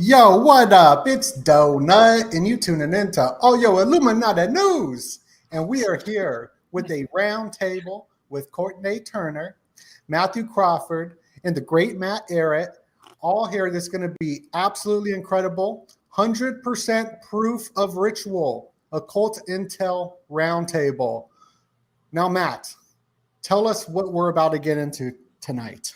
Yo, what up? It's Doenut, and you tuning into Illuminati News. And we are here with a round table with Courtenay Turner, Mathew Crawford, and the great Matt Ehret. All here. That's going to be absolutely incredible. 100% proof of ritual, occult intel roundtable. Now, Matt, tell us what we're about to get into tonight.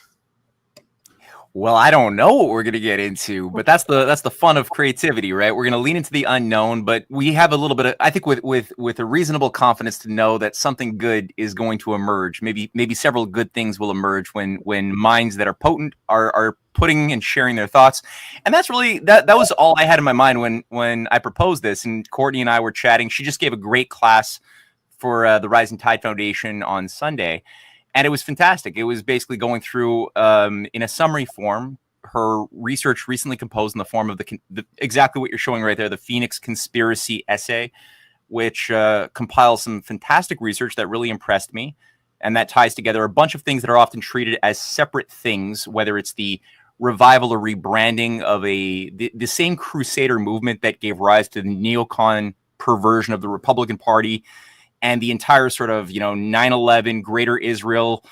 Well, I don't know what we're going to get into, but that's the fun of creativity, right? We're going to lean into the unknown, but we have a little bit of, I think, with a reasonable confidence to know that something good is going to emerge. Maybe several good things will emerge when minds that are potent are putting and sharing their thoughts. And that's really that was all I had in my mind when I proposed this. And Courtney and I were chatting. She just gave a great class for the Rising Tide Foundation on Sunday. And it was fantastic. It was basically going through, in a summary form, her research recently composed in the form of the exactly what you're showing right there, the Phoenix Conspiracy Essay, which compiles some fantastic research that really impressed me. And that ties together a bunch of things that are often treated as separate things, whether it's the revival or rebranding of the same crusader movement that gave rise to the neocon perversion of the Republican Party, and the entire sort of, 9/11, Greater Israel,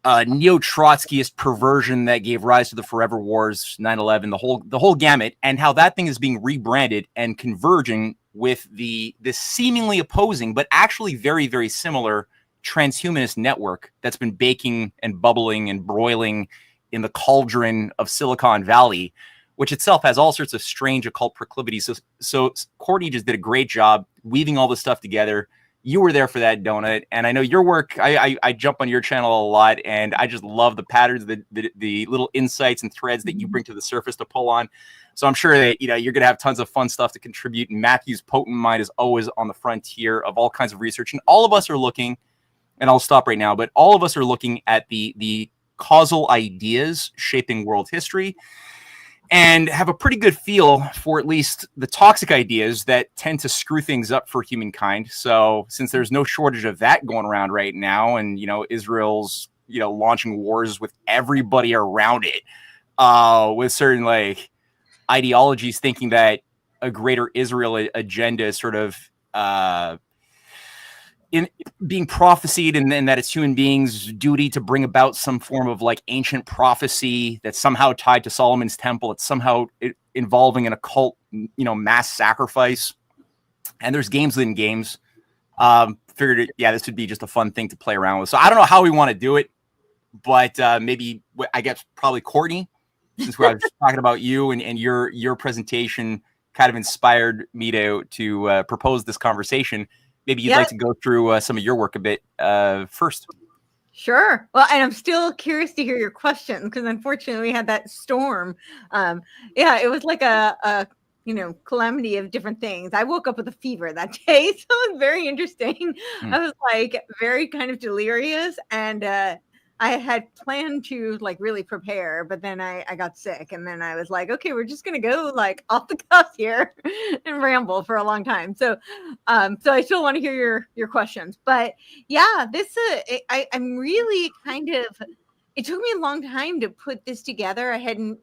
neo-Trotskyist perversion that gave rise to the Forever Wars, 9/11, the whole gamut, and how that thing is being rebranded and converging with the seemingly opposing, but actually very, very similar transhumanist network that's been baking and bubbling and broiling in the cauldron of Silicon Valley, which itself has all sorts of strange occult proclivities. So Courtney just did a great job weaving all this stuff together. You were there for that, Donut, and I know your work. I jump on your channel a lot, and I just love the patterns, the little insights and threads that you bring to the surface to pull on. So I'm sure that you're going to have tons of fun stuff to contribute. And Matthew's potent mind is always on the frontier of all kinds of research, and all of us are looking. And I'll stop right now, but all of us are looking at the causal ideas shaping world history, and have a pretty good feel for at least the toxic ideas that tend to screw things up for humankind. So since there's no shortage of that going around right now, and Israel's launching wars with everybody around it, with certain ideologies thinking that a greater Israel agenda is sort of in being prophesied, and then that it's human beings' duty to bring about some form of ancient prophecy that's somehow tied to Solomon's temple. It's somehow involving an occult, mass sacrifice. And there's games within games. Figured, this would be just a fun thing to play around with. So I don't know how we want to do it, but maybe I guess probably Courtney, since we're just talking about you and your presentation kind of inspired me to propose this conversation. Maybe you'd like to go through some of your work a bit first. Sure. Well, and I'm still curious to hear your questions, because unfortunately we had that storm. It was like a calamity of different things. I woke up with a fever that day, so it was very interesting. I was very kind of delirious, and I had planned to really prepare, but then I got sick, and then I was like, okay, we're just gonna go off the cuff here and ramble for a long time. So I still want to hear your questions, but this I'm really it took me a long time to put this together. I hadn't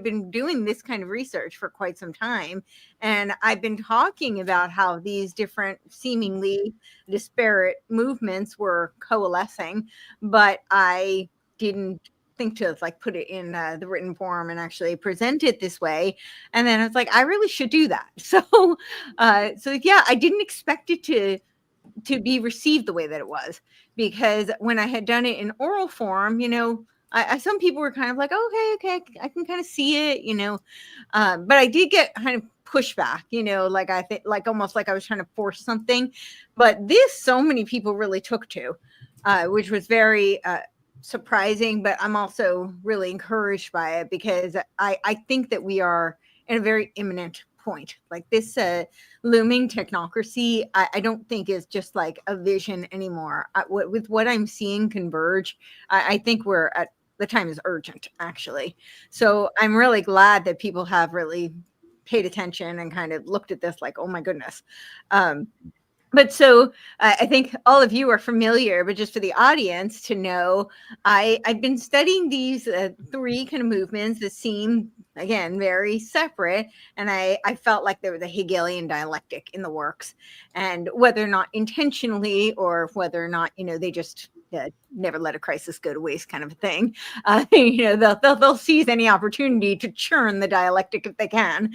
been doing this kind of research for quite some time, and I've been talking about how these different seemingly disparate movements were coalescing, but I didn't think to put it in the written form and actually present it this way. And then it's I really should do that. So I didn't expect it to be received the way that it was, because when I had done it in oral form, some people were kind of okay, I can kind of see it, but I did get kind of pushback, I think almost I was trying to force something. But this, so many people really took to, which was very surprising. But I'm also really encouraged by it, because I think that we are in a very imminent point. This looming technocracy, I don't think is just a vision anymore. With what I'm seeing converge, I think we're at the time is urgent, actually. So I'm really glad that people have really paid attention and kind of looked at this oh my goodness. But so I think all of you are familiar, but just for the audience to know, I've been studying these three kind of movements that seem again, very separate. And I felt like there was a Hegelian dialectic in the works, and whether or not intentionally or whether or not, they just never let a crisis go to waste kind of a thing. They'll seize any opportunity to churn the dialectic if they can.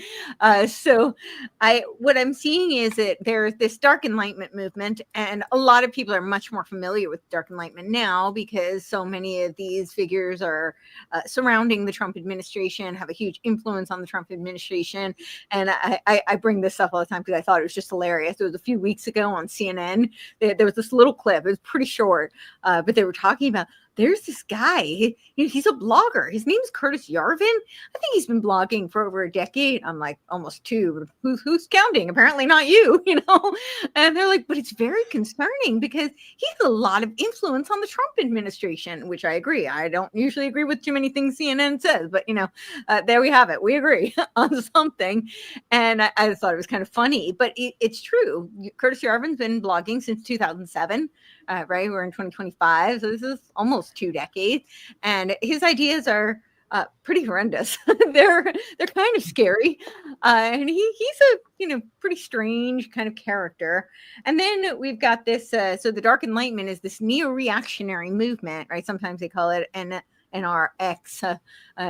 So what I'm seeing is that there's this Dark Enlightenment movement, and a lot of people are much more familiar with Dark Enlightenment now because so many of these figures are surrounding the Trump administration, have a huge influence on the Trump administration. And I bring this up all the time because I thought it was just hilarious. It was a few weeks ago on CNN. There was this little clip. It was pretty short, but they were talking about, there's this guy, he's a blogger. His name's Curtis Yarvin. I think he's been blogging for over a decade. I'm like, almost two. Who's counting? Apparently not you, And they're like, but it's very concerning because he has a lot of influence on the Trump administration, which I agree. I don't usually agree with too many things CNN says, but there we have it. We agree on something. And I just thought it was kind of funny, but it's true. Curtis Yarvin's been blogging since 2007. Right, we're in 2025, so this is almost 2 decades, and his ideas are pretty horrendous. they're kind of scary, and he's a pretty strange kind of character. And then we've got this. So the Dark Enlightenment is this neo-reactionary movement, right? Sometimes they call it NRX,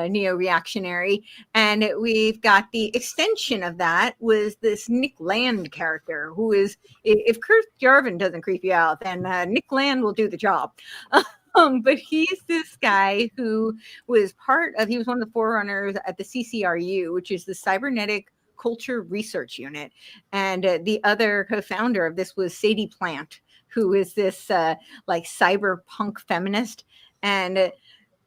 neo-reactionary. And we've got the extension of that was this Nick Land character, who is, if Kurt Jarvin doesn't creep you out, then Nick Land will do the job. But he's this guy who was he was one of the forerunners at the CCRU, which is the Cybernetic Culture Research Unit. And the other co-founder of this was Sadie Plant, who is this like cyberpunk feminist. And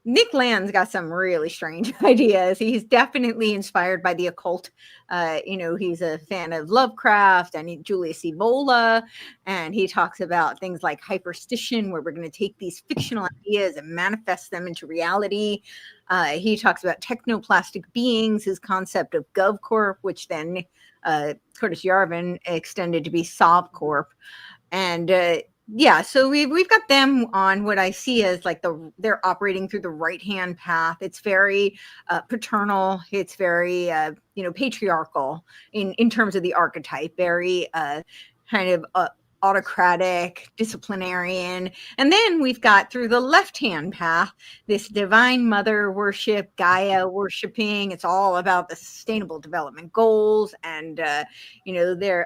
Nick Land's got some really strange ideas. He's definitely inspired by the occult. He's a fan of Lovecraft and Julius Evola, and he talks about things like hyperstition, where we're going to take these fictional ideas and manifest them into reality. He talks about technoplastic beings, his concept of GovCorp, which then Curtis Yarvin extended to be SovCorp. And so we've got them on what I see as like they're operating through the right-hand path. It's very paternal. It's very patriarchal in terms of the archetype. Very kind of autocratic, disciplinarian. And then we've got through the left-hand path this divine mother worship, Gaia worshiping. It's all about the sustainable development goals, and a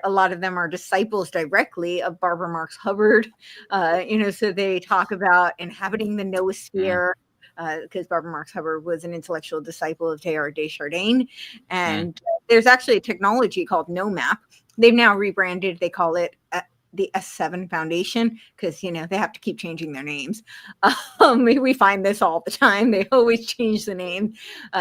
lot of them are disciples directly of Barbara Marx Hubbard. So they talk about inhabiting the noosphere. Because Barbara Marx Hubbard was an intellectual disciple of Teilhard de Chardin. And there's actually a technology called NoMap. They've now rebranded. They call it the S7 Foundation, because they have to keep changing their names. We find this all the time. They always change the name.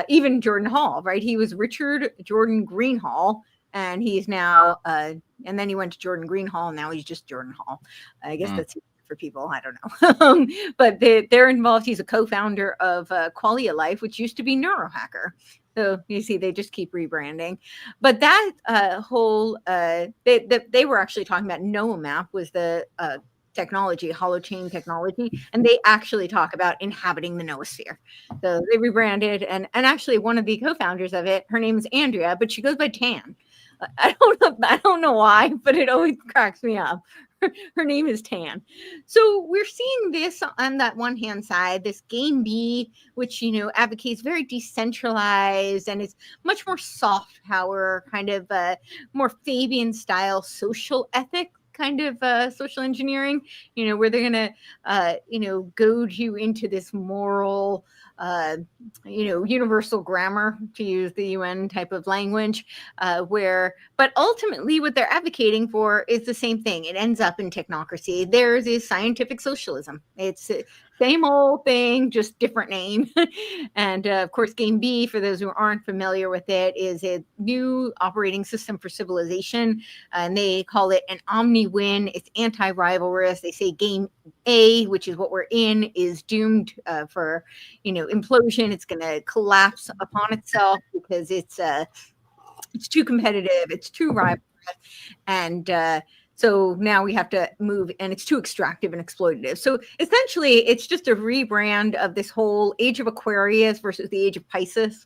Even Jordan Hall, right? He was Richard Jordan Greenhall, and he's now and then he went to Jordan Greenhall, and now he's just Jordan Hall. I guess that's for people. I don't know. But they're involved. He's a co-founder of Qualia Life, which used to be Neurohacker. So you see, they just keep rebranding. But that whole, they were actually talking about NoMap was the technology, holochain technology, and they actually talk about inhabiting the noosphere. So they rebranded, and actually one of the co-founders of it, her name is Andrea, but she goes by Tan. I don't know why, but it always cracks me up. Her name is Tan. So we're seeing this on that one hand side, this Game B, which, advocates very decentralized, and it's much more soft power, kind of more Fabian style social ethic, kind of social engineering, where they're going to, goad you into this moral, universal grammar, to use the UN type of language, but ultimately what they're advocating for is the same thing. It ends up in technocracy. There's this scientific socialism. It's same old thing, just different name. And of course, Game B, for those who aren't familiar with it, is a new operating system for civilization. And they call it an omni-win. It's anti-rivalrous. They say Game A, which is what we're in, is doomed for, implosion. It's going to collapse upon itself because it's too competitive. It's too rivalrous. And So now we have to move, and it's too extractive and exploitative. So essentially, it's just a rebrand of this whole age of Aquarius versus the age of Pisces,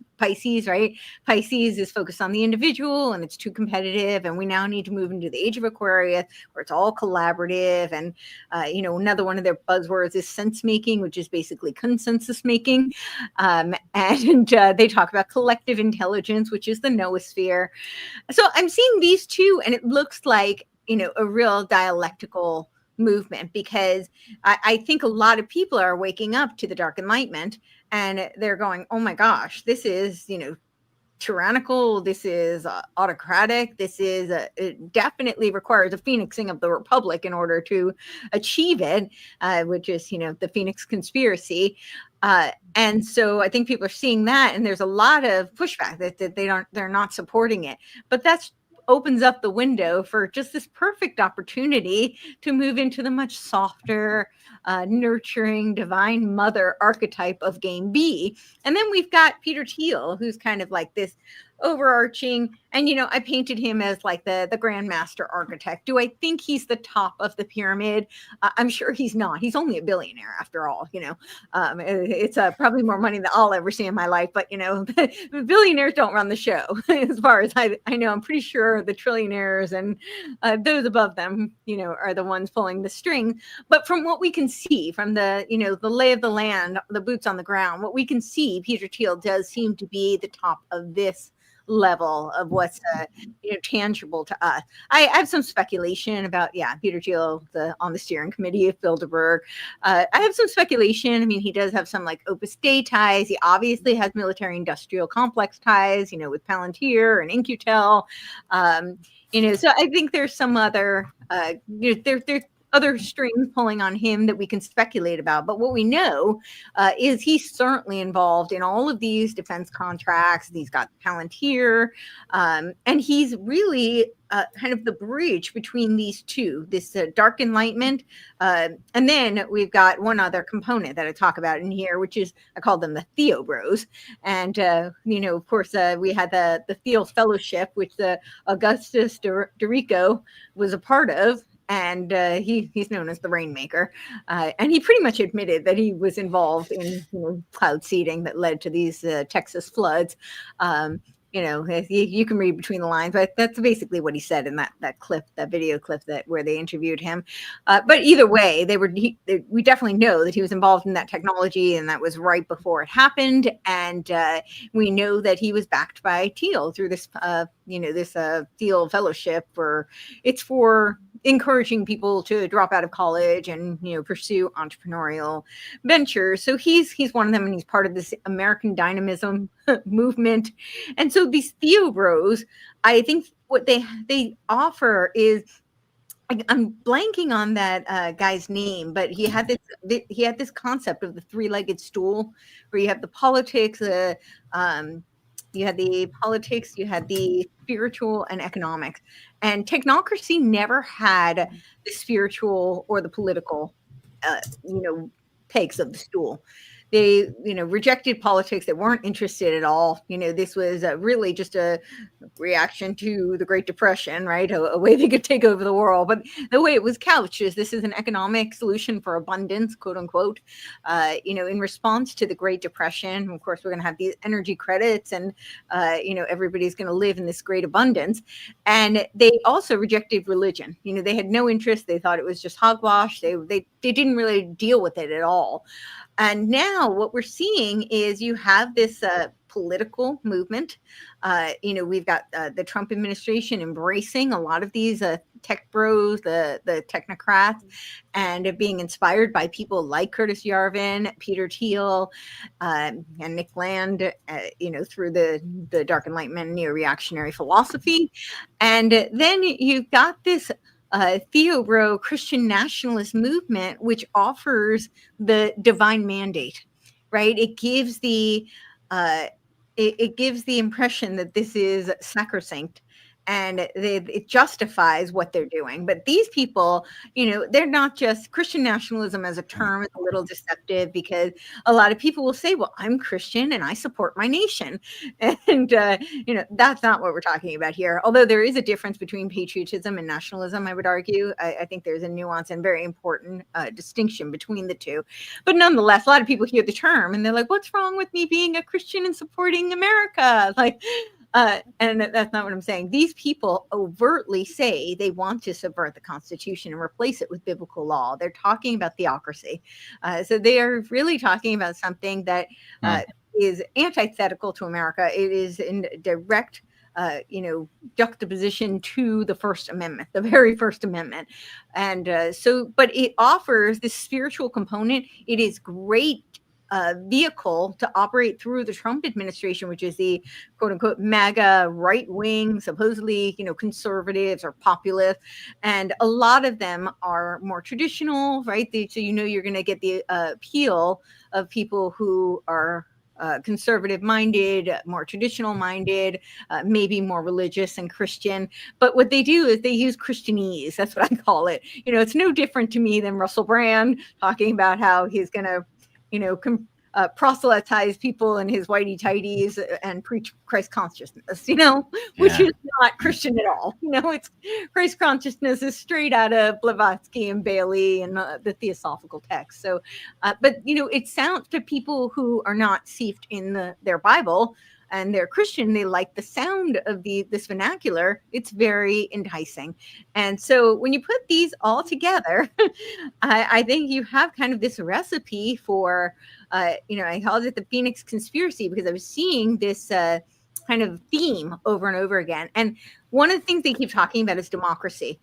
right? Pisces is focused on the individual, and it's too competitive. And we now need to move into the age of Aquarius, where it's all collaborative. And, another one of their buzzwords is sense making, which is basically consensus making. And they talk about collective intelligence, which is the noosphere. So I'm seeing these two, and it looks like, a real dialectical movement, because I think a lot of people are waking up to the dark enlightenment, and they're going, oh my gosh, this is, tyrannical, this is autocratic, this is it definitely requires a phoenixing of the republic in order to achieve it, which is the Phoenix conspiracy. And so I think people are seeing that, and there's a lot of pushback that they're not supporting it, but that's opens up the window for just this perfect opportunity to move into the much softer, nurturing divine mother archetype of game B. And then we've got Peter Thiel, who's kind of like this overarching, and I painted him as like the grandmaster architect. Do I think he's the top of the pyramid? I'm sure he's not. He's only a billionaire after all. It's probably more money than I'll ever see in my life, but the billionaires don't run the show as far as I know. I'm pretty sure the trillionaires and those above them are the ones pulling the string. But from what we can see, from the the lay of the land, the boots on the ground, what we can see, Peter Thiel does seem to be the top of this level of what's tangible to us. I have some speculation about Peter Thiel on the steering committee of Bilderberg. I have some speculation. I mean, he does have some like Opus Dei ties. He obviously has military industrial complex ties, with Palantir and In-Q-Tel. So I think there's some other there's other strings pulling on him that we can speculate about. But what we know is he's certainly involved in all of these defense contracts. He's got Palantir, and he's really kind of the bridge between these two, this dark enlightenment. And then we've got one other component that I talk about in here, which is, I call them the Theo Bros. And, of course, we had the Theo Fellowship, which the Augustus Dorico was a part of. And he's known as the Rainmaker. And he pretty much admitted that he was involved in cloud seeding that led to these Texas floods. You can read between the lines, but that's basically what he said in that clip, that video clip where they interviewed him. But either way, we definitely know that he was involved in that technology, and that was right before it happened. And we know that he was backed by Thiel through this, this Thiel Fellowship, for encouraging people to drop out of college and pursue entrepreneurial ventures. So he's one of them, and he's part of this American dynamism movement. And so these Theo Bros, I think what they offer is, I'm blanking on that guy's name, but he had this concept of the three-legged stool, where you have the politics, you had the spiritual and economics. And technocracy never had the spiritual or the political, pegs of the stool. They, rejected politics. They weren't interested at all. This was really just a reaction to the Great Depression, right? A way they could take over the world. But the way it was couched is, this is an economic solution for abundance, quote unquote. In response to the Great Depression, of course, we're going to have these energy credits, and everybody's going to live in this great abundance. And they also rejected religion. They had no interest. They thought it was just hogwash. They didn't really deal with it at all. And now what we're seeing is you have this political movement. We've got the Trump administration embracing a lot of these tech bros, the technocrats, and being inspired by people like Curtis Yarvin, Peter Thiel, and Nick Land, through the Dark Enlightenment neo-reactionary philosophy. And then you've got this Theo-Bro Christian nationalist movement, which offers the divine mandate, right? It gives the impression that this is sacrosanct, and it justifies what they're doing. But these people, they're not just Christian nationalism as a term is a little deceptive, because a lot of people will say, well, I'm Christian and I support my nation. And, that's not what we're talking about here. Although there is a difference between patriotism and nationalism, I would argue. I think there's a nuance and very important distinction between the two. But nonetheless, a lot of people hear the term and they're like, what's wrong with me being a Christian and supporting America? And that's not what I'm saying. These people overtly say they want to subvert the Constitution and replace it with biblical law. They're talking about theocracy. So they are really talking about something that is antithetical to America. It is in direct juxtaposition to the First Amendment, the very First Amendment. And but it offers this spiritual component. It is great vehicle to operate through the Trump administration, which is the quote unquote MAGA right wing, supposedly, conservatives or populists. And a lot of them are more traditional, right? So, you're going to get the appeal of people who are conservative minded, more traditional minded, maybe more religious and Christian. But what they do is they use Christianese. That's what I call it. It's no different to me than Russell Brand talking about how he's going to proselytize people in his whitey tighties and preach Christ consciousness, which is not Christian at all. It's Christ consciousness is straight out of Blavatsky and Bailey and the Theosophical text. So, but it sounds to people who are not steeped in their Bible and they're Christian, they like the sound of this vernacular. It's very enticing. And so when you put these all together, I think you have kind of this recipe for, I called it the Phoenix conspiracy, because I was seeing this kind of theme over and over again. And one of the things they keep talking about is democracy.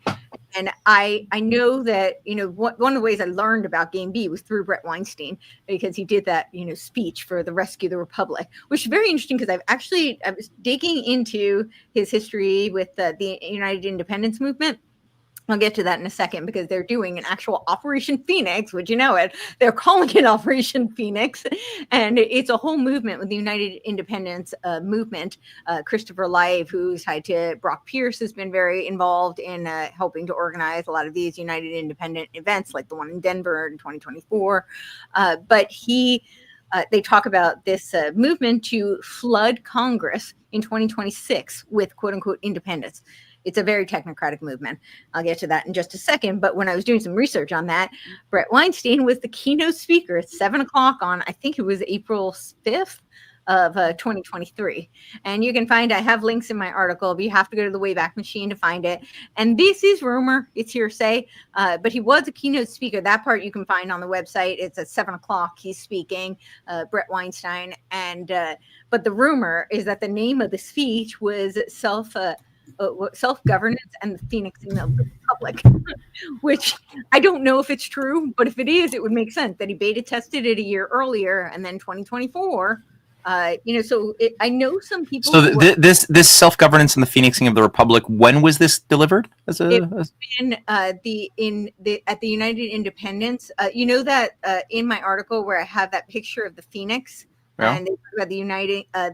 And I know that, one of the ways I learned about Game B was through Brett Weinstein, because he did that, speech for the Rescue the Republic, which is very interesting, because I was digging into his history with the United Independence Movement. I'll get to that in a second, because they're doing an actual Operation Phoenix, would you know it? They're calling it Operation Phoenix. And it's a whole movement with the United Independence Movement. Christopher Live, who's tied to Brock Pierce, has been very involved in helping to organize a lot of these United Independent events, like the one in Denver in 2024. But they talk about this movement to flood Congress in 2026 with quote unquote independence. It's a very technocratic movement. I'll get to that in just a second. But when I was doing some research on that, Brett Weinstein was the keynote speaker at 7:00 on, I think it was April 5th of 2023. And you can I have links in my article, but you have to go to the Wayback Machine to find it. And this is rumor, it's hearsay, but he was a keynote speaker. That part you can find on the website. It's at 7:00. He's speaking, Brett Weinstein. And but the rumor is that the name of the speech was self-governance and the phoenixing of the Republic, which I don't know if it's true, but if it is, it would make sense that he beta tested it a year earlier, and then 2024. I know some people. So this self-governance and the phoenixing of the Republic. When was this delivered? At the United Independence. In my article where I have that picture of the phoenix, and they talk about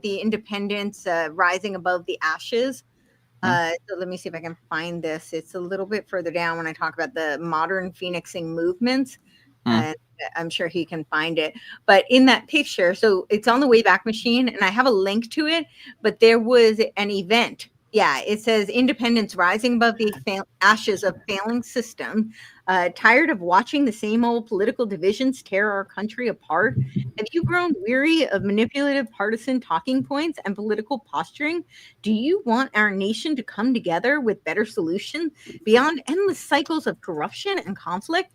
the Independence rising above the ashes. So let me see if I can find this. It's a little bit further down when I talk about the modern phoenixing movements. And I'm sure he can find it. But in that picture, so it's on the Wayback Machine, and I have a link to it. But there was an event. Yeah, it says Independence rising above the ashes of failing system. Tired of watching the same old political divisions tear our country apart? Have you grown weary of manipulative partisan talking points and political posturing? Do you want our nation to come together with better solutions beyond endless cycles of corruption and conflict?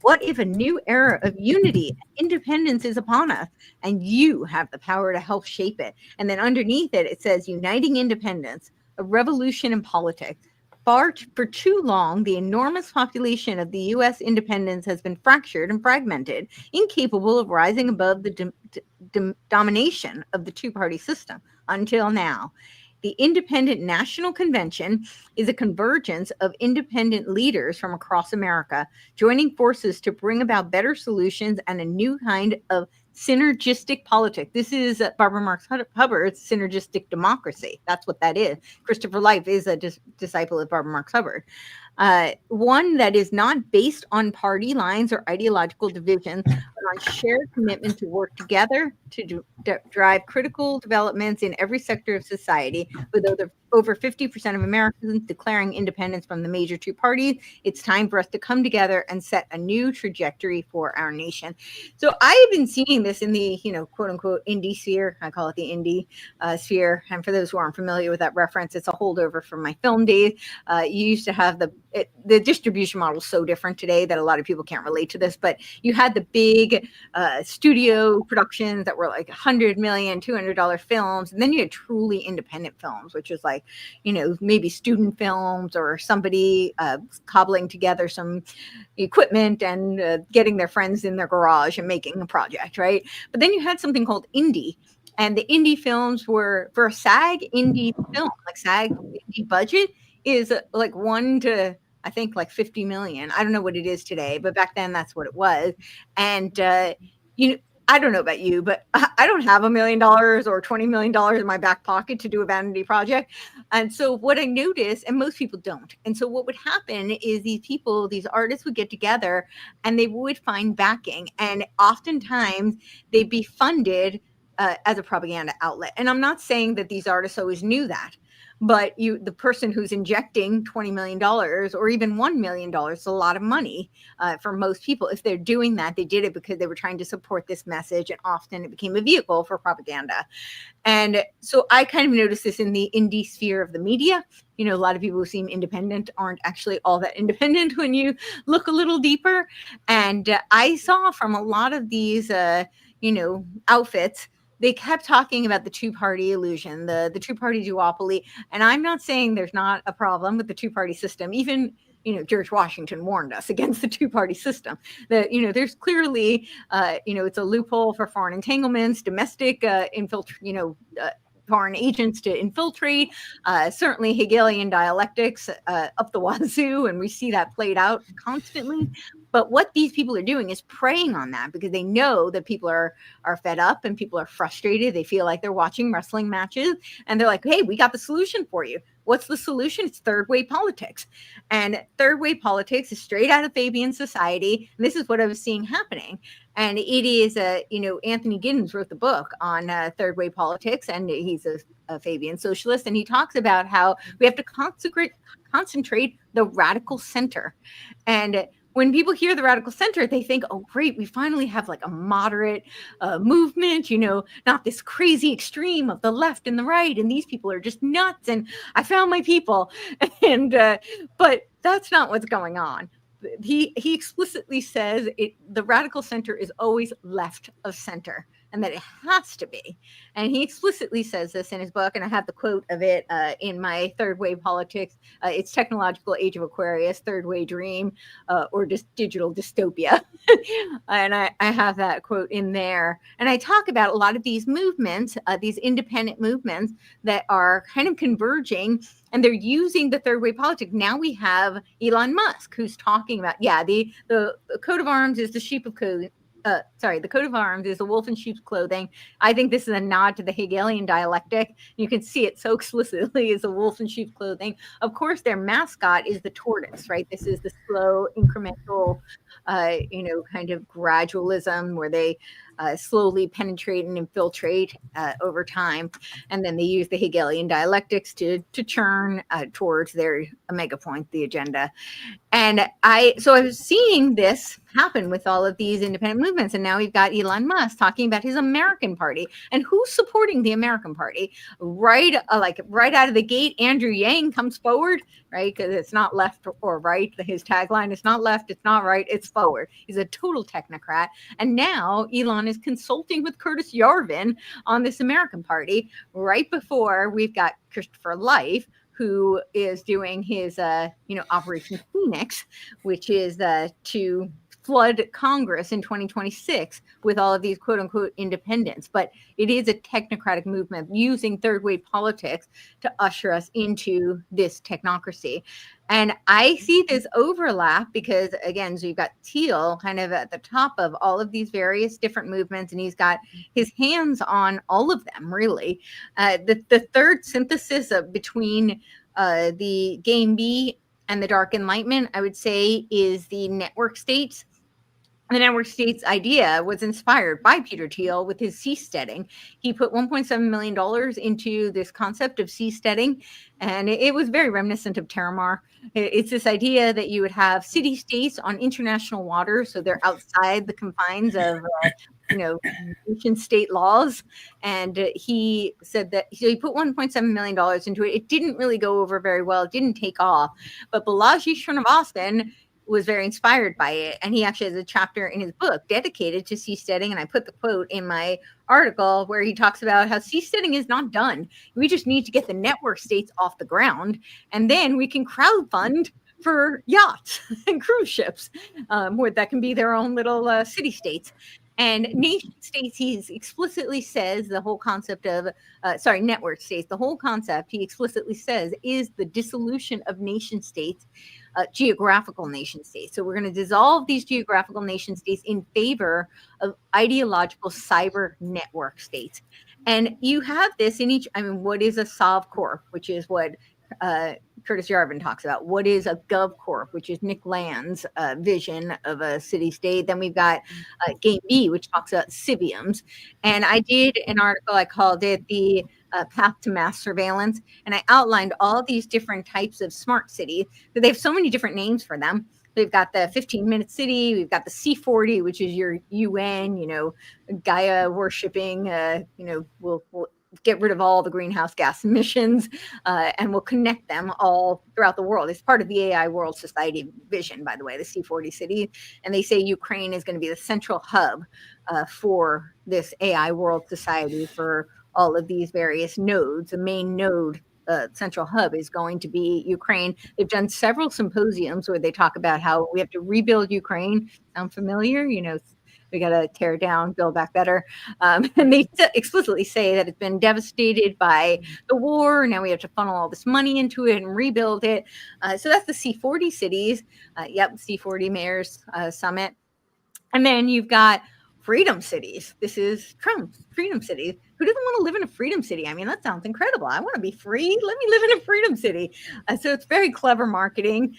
What if a new era of unity and independence is upon us, and you have the power to help shape it? And then underneath it, it says Uniting Independence, a revolution in politics. For too long, the enormous population of the U.S. independence has been fractured and fragmented, incapable of rising above the domination of the two-party system until now. The Independent National Convention is a convergence of independent leaders from across America, joining forces to bring about better solutions and a new kind of synergistic politics. This is Barbara Marx Hubbard's synergistic democracy. That's what that is. Christopher Life is a disciple of Barbara Marx Hubbard. One that is not based on party lines or ideological divisions, but on shared commitment to work together to drive critical developments in every sector of society, with over 50% of Americans declaring independence from the major two parties. It's time for us to come together and set a new trajectory for our nation. So I have been seeing this in the, quote unquote, indie sphere. I call it the indie sphere. And for those who aren't familiar with that reference, it's a holdover from my film days. You used to have the distribution model is so different today that a lot of people can't relate to this, but you had the big studio productions that were like $100 million, $200 films. And then you had truly independent films, which is like, maybe student films or somebody cobbling together some equipment and getting their friends in their garage and making a project, right? But then you had something called indie. And the indie films were, for a SAG indie film, like SAG indie budget is like 1 to, I think, like 50 million. I don't know what it is today, but back then that's what it was. And, I don't know about you, but I don't have $1 million or $20 million in my back pocket to do a vanity project. And so what I noticed, and most people don't. And so what would happen is these artists would get together and they would find backing. And oftentimes they'd be funded as a propaganda outlet. And I'm not saying that these artists always knew that. But the person who's injecting $20 million or even $1 million is a lot of money for most people. If they're doing that, they did it because they were trying to support this message, and often it became a vehicle for propaganda. And so I kind of noticed this in the indie sphere of the media. A lot of people who seem independent aren't actually all that independent when you look a little deeper. And I saw from a lot of these, outfits, they kept talking about the two-party illusion, the two-party duopoly. And I'm not saying there's not a problem with the two-party system. Even, George Washington warned us against the two-party system. That, there's clearly, it's a loophole for foreign entanglements, domestic foreign agents to infiltrate, certainly Hegelian dialectics up the wazoo, and we see that played out constantly. But what these people are doing is preying on that because they know that people are fed up and people are frustrated. They feel like they're watching wrestling matches and they're like, hey, we got the solution for you. What's the solution? It's third wave politics. And third wave politics is straight out of Fabian society. And this is what I was seeing happening. And it is, Anthony Giddens wrote the book on third wave politics, and he's a Fabian socialist. And he talks about how we have to concentrate the radical center. And when people hear the radical center, they think, oh, great, we finally have like a moderate movement, not this crazy extreme of the left and the right. And these people are just nuts. And I found my people. But that's not what's going on. He explicitly says the radical center is always left of center, and that it has to be. And he explicitly says this in his book, and I have the quote of it in my Third Wave Politics. It's Technological Age of Aquarius, Third Wave Dream, or just Digital Dystopia. And I have that quote in there. And I talk about a lot of these movements, these independent movements that are kind of converging, and they're using the third wave politics. Now we have Elon Musk, who's talking about, the coat of arms is the sheep of code. The coat of arms is a wolf in sheep's clothing. I think this is a nod to the Hegelian dialectic. You can see it so explicitly as a wolf in sheep's clothing. Of course, their mascot is the tortoise, right? This is the slow, incremental, kind of gradualism where they slowly penetrate and infiltrate over time. And then they use the Hegelian dialectics to churn towards their omega point, the agenda. And I was seeing this happen with all of these independent movements. And now we've got Elon Musk talking about his American Party. And who's supporting the American Party? Right out of the gate, Andrew Yang comes forward, right? Because it's not left or right. His tagline is not left, it's not right, it's forward. He's a total technocrat. And now Elon is consulting with Curtis Yarvin on this American Party right before we've got Christopher Life, who is doing his, Operation Phoenix, which is to flood Congress in 2026 with all of these quote unquote independents. But it is a technocratic movement using third wave politics to usher us into this technocracy. And I see this overlap because, again, so you've got Thiel kind of at the top of all of these various different movements, and he's got his hands on all of them, really. The third synthesis between the Game B and the Dark Enlightenment, I would say, is the network states. The network states idea was inspired by Peter Thiel with his seasteading. He put $1.7 million into this concept of seasteading, and it was very reminiscent of Terramar. It's this idea that you would have city-states on international waters, so they're outside the confines of nation state laws. And he said that he put $1.7 million into it. It didn't really go over very well. It didn't take off. But Balaji Srinivasan was very inspired by it. And he actually has a chapter in his book dedicated to seasteading. And I put the quote in my article where he talks about how seasteading is not done. We just need to get the network states off the ground. And then we can crowdfund for yachts and cruise ships, where that can be their own little city states. And nation states, he explicitly says the whole concept of, network states, the whole concept he explicitly says is the dissolution of nation states, geographical nation states. So we're going to dissolve these geographical nation states in favor of ideological cyber network states. And you have this in each, what is a SovCorp, which is what Curtis Yarvin talks about. What is a GovCorp, which is Nick Land's vision of a city-state. Then we've got Game B, which talks about civiums. And I did an article, I called it the Path to Mass Surveillance. And I outlined all these different types of smart cities. But they have so many different names for them. We've got the 15-minute city. We've got the C40, which is your UN, Gaia worshipping, we'll get rid of all the greenhouse gas emissions, and we'll connect them all throughout the world. It's part of the AI World Society vision, by the way, the C40 city. And they say Ukraine is going to be the central hub for this AI World Society for all of these various nodes. The main node, central hub, is going to be Ukraine. They've done several symposiums where they talk about how we have to rebuild Ukraine. Sound familiar? We got to tear down, build back better. And they explicitly say that it's been devastated by the war. Now we have to funnel all this money into it and rebuild it. So that's the C40 cities. C40 Mayors Summit. And then you've got freedom cities. This is Trump's freedom cities. Who doesn't want to live in a freedom city? That sounds incredible. I want to be free. Let me live in a freedom city. So it's very clever marketing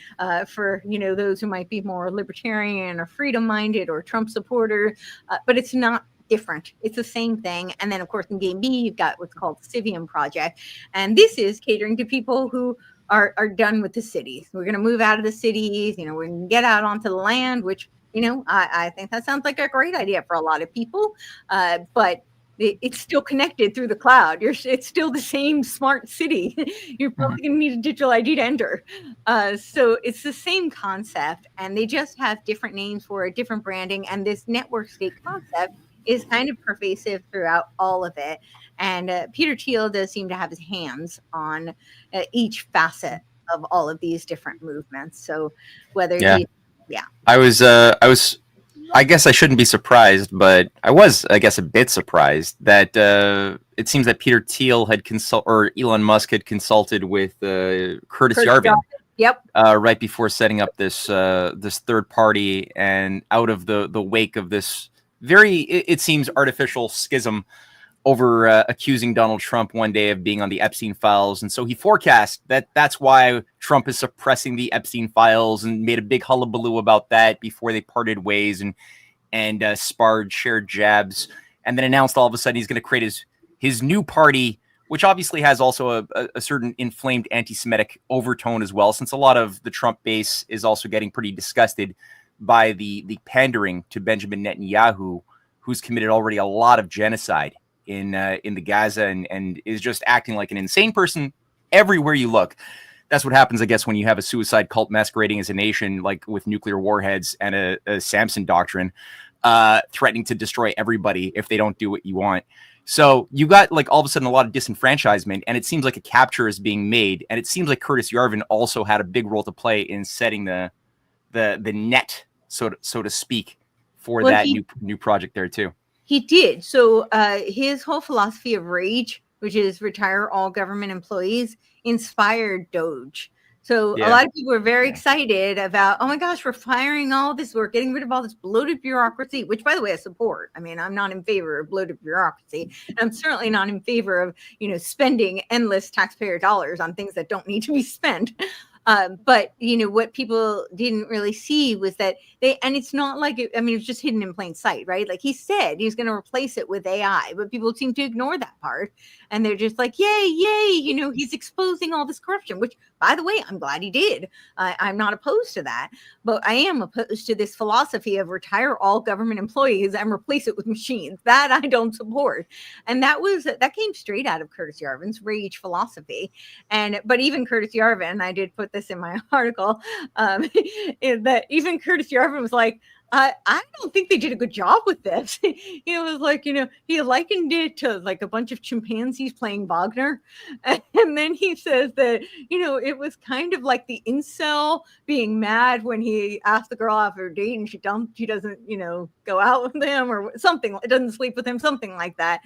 for, those who might be more libertarian or freedom-minded or Trump supporters, but it's not different. It's the same thing. And then, of course, in Game B, you've got what's called the Civium Project. And this is catering to people who are done with the cities. We're going to move out of the cities. We're going to get out onto the land, which, I think that sounds like a great idea for a lot of people. But it's still connected through the cloud. It's still the same smart city. You're probably going to need a digital ID to enter. So it's the same concept, and they just have different names for it, different branding. And this network state concept is kind of pervasive throughout all of it. And Peter Thiel does seem to have his hands on each facet of all of these different movements. So whether I guess I shouldn't be surprised, but I was, a bit surprised that it seems that Peter Thiel had or Elon Musk had consulted with Curtis Yarvin. Yep. Right before setting up this third party, and out of the wake of this it seems artificial schism over accusing Donald Trump one day of being on the Epstein files. And so he forecast that's why Trump is suppressing the Epstein files, and made a big hullabaloo about that before they parted ways and sparred, shared jabs, and then announced all of a sudden he's going to create his new party, which obviously has also a certain inflamed anti-Semitic overtone as well, since a lot of the Trump base is also getting pretty disgusted by the pandering to Benjamin Netanyahu, who's committed already a lot of genocide in the Gaza and is just acting like an insane person everywhere you look. That's what happens, I guess, when you have a suicide cult masquerading as a nation, like with nuclear warheads and a Samson doctrine, threatening to destroy everybody if they don't do what you want. So you got all of a sudden a lot of disenfranchisement, and it seems like a capture is being made. And it seems like Curtis Yarvin also had a big role to play in setting the net so to speak, for Well, that new project there too. He did. So his whole philosophy of rage, which is retire all government employees, inspired Doge. So a lot of people were very excited about, oh my gosh, we're firing all this, we're getting rid of all this bloated bureaucracy, which, by the way, I support. I mean, I'm not in favor of bloated bureaucracy. And I'm certainly not in favor of, spending endless taxpayer dollars on things that don't need to be spent. But what people didn't really see was that and it's not like it was just hidden in plain sight, right? Like he said he was going to replace it with AI, but people seem to ignore that part, and they're just like, yay, he's exposing all this corruption, which, by the way, I'm glad he did. I'm not opposed to that, but I am opposed to this philosophy of retire all government employees and replace it with machines. That I don't support. And that came straight out of Curtis Yarvin's rage philosophy. But even Curtis Yarvin, I did put this in my article, that even Curtis Yarvin was like, I don't think they did a good job with this. It was like, he likened it to like a bunch of chimpanzees playing Wagner. And then he says that, it was kind of like the incel being mad when he asked the girl out for a date and she doesn't, go out with him or something. It doesn't sleep with him, something like that.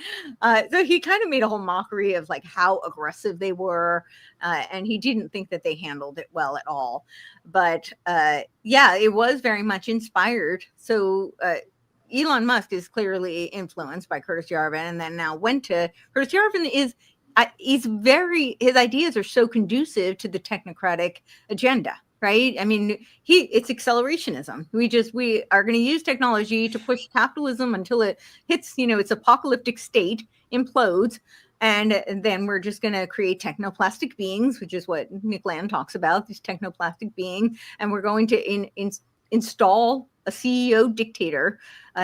So he kind of made a whole mockery of like how aggressive they were. And he didn't think that they handled it well at all. But it was very much inspired. So Elon Musk is clearly influenced by Curtis Yarvin, and then now went to Curtis Yarvin his ideas are so conducive to the technocratic agenda, right? I mean, it's accelerationism. We are going to use technology to push capitalism until it hits, its apocalyptic state, implodes. And then we're just going to create technoplastic beings, which is what Nick Land talks about, these technoplastic beings. And we're going to install a CEO dictator.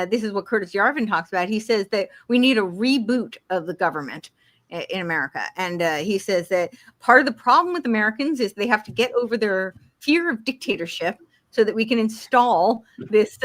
This is what Curtis Yarvin talks about. He says that we need a reboot of the government in America. And he says that part of the problem with Americans is they have to get over their fear of dictatorship so that we can install this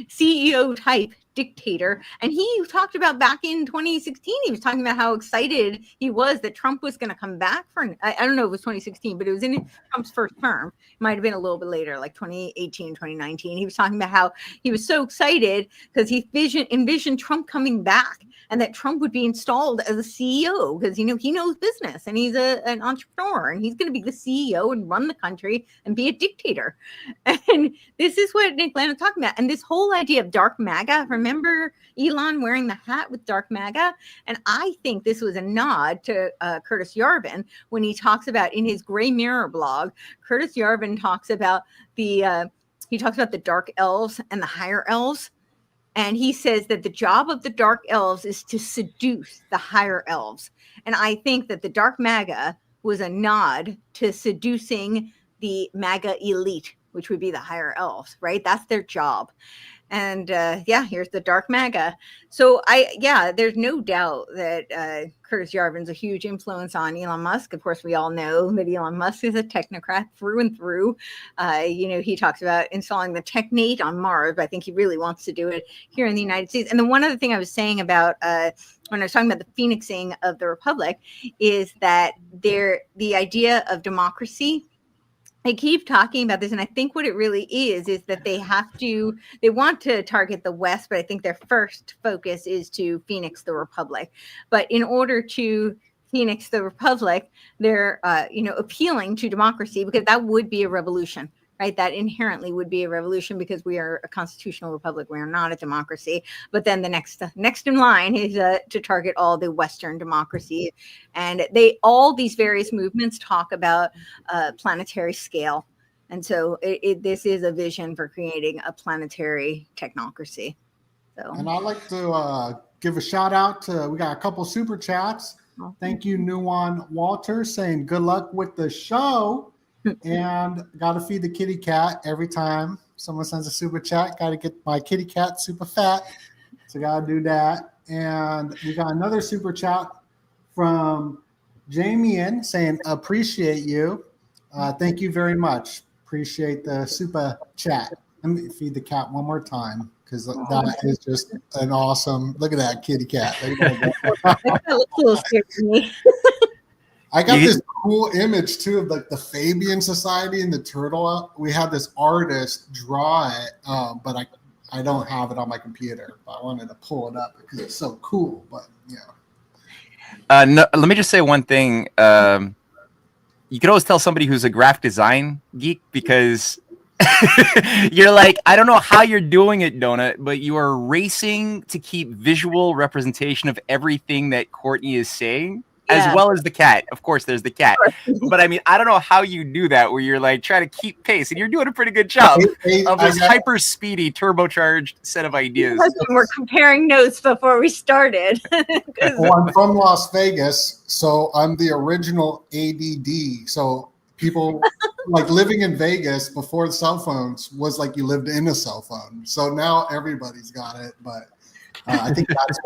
CEO type dictator. And he talked about back in 2016, he was talking about how excited he was that Trump was going to come back for, I don't know if it was 2016, but it was in Trump's first term. It might have been a little bit later, like 2018, 2019. He was talking about how he was so excited because he envisioned Trump coming back and that Trump would be installed as a CEO because, he knows business and he's an entrepreneur and he's going to be the CEO and run the country and be a dictator. And this is what Nick Land is talking about. And this whole idea of dark MAGA, remember Elon wearing the hat with dark MAGA? And I think this was a nod to Curtis Yarvin when he talks about in his Gray Mirror blog. Curtis Yarvin talks about the dark elves and the higher elves. And he says that the job of the dark elves is to seduce the higher elves. And I think that the dark MAGA was a nod to seducing the MAGA elite, which would be the higher elves, right? That's their job. And here's the dark MAGA. So there's no doubt that Curtis Yarvin's a huge influence on Elon Musk. Of course, we all know that Elon Musk is a technocrat through and through. He talks about installing the technate on Mars, but I think he really wants to do it here in the United States. And then one other thing I was saying about when I was talking about the phoenixing of the Republic is that the idea of democracy, I keep talking about this, and I think what it really is that they want to target the West, but I think their first focus is to phoenix the Republic. But in order to phoenix the Republic, they're, appealing to democracy because that would be a revolution, right? That inherently would be a revolution because we are a constitutional republic. We are not a democracy. But then the next in line is to target all the Western democracies. And all these various movements talk about planetary scale. And so this is a vision for creating a planetary technocracy. So, and I'd like to give a shout out to, we got a couple super chats. Thank you, Nuwan Walter, saying good luck with the show. And got to feed the kitty cat every time someone sends a super chat. Got to get my kitty cat super fat. So got to do that. And we got another super chat from Jamian saying, appreciate you. Thank you very much. Appreciate the super chat. Let me feed the cat one more time because that is just an awesome, look at that kitty cat. That looks a little scary to me. I got this cool image too of like the Fabian Society and the turtle. We had this artist draw it, but I don't have it on my computer. But I wanted to pull it up because it's so cool. But yeah. No, let me just say one thing. You can always tell somebody who's a graphic design geek because you're like, I don't know how you're doing it, Doenut, but you are racing to keep visual representation of everything that Courtenay is saying. As well as the cat. Of course, there's the cat. But I mean, I don't know how you do that where you're like trying to keep pace. And you're doing a pretty good job of this hyper speedy, turbocharged set of ideas. We're comparing notes before we started. Well, I'm from Las Vegas, so I'm the original ADD. So people like living in Vegas before the cell phones was like you lived in a cell phone. So now everybody's got it. But I think that's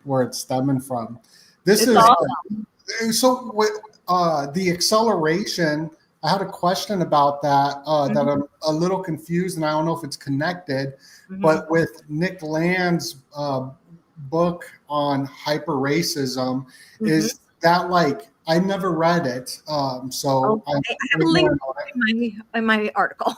where it's stemming from. This is awesome. So with the acceleration, I had a question about that that I'm a little confused, and I don't know if it's connected. But with Nick Land's book on hyper racism, is that like I never read it? So I have a link in my article.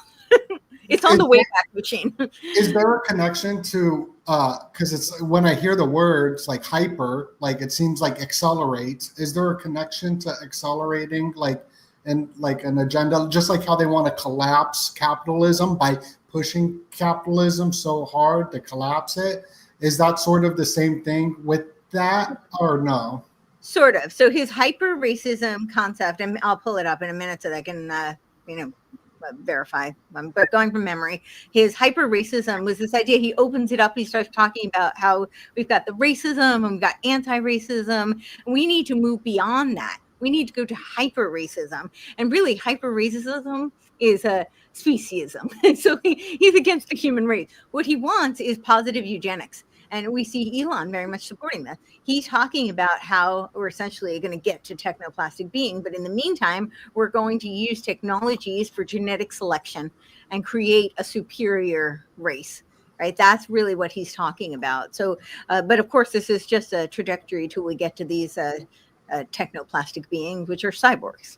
It's on the Wayback Machine. Is there a connection to because it's when I hear the words like hyper, like it seems like accelerate. Is there a connection to accelerating like and like an agenda, just like how they want to collapse capitalism by pushing capitalism so hard to collapse it? Is that sort of the same thing with that or no? Sort of. So his hyper racism concept, and I'll pull it up in a minute so that I can verify, but going from memory, his hyper racism was this idea. He opens it up. He starts talking about how we've got the racism and we've got anti-racism. We need to move beyond that. We need to go to hyper racism. And really, hyper racism is a speciesism. So he's against the human race. What he wants is positive eugenics. And we see Elon very much supporting this. He's talking about how we're essentially going to get to technoplastic being. But in the meantime, we're going to use technologies for genetic selection and create a superior race, right? That's really what he's talking about. So, but of course, this is just a trajectory till we get to these technoplastic beings, which are cyborgs.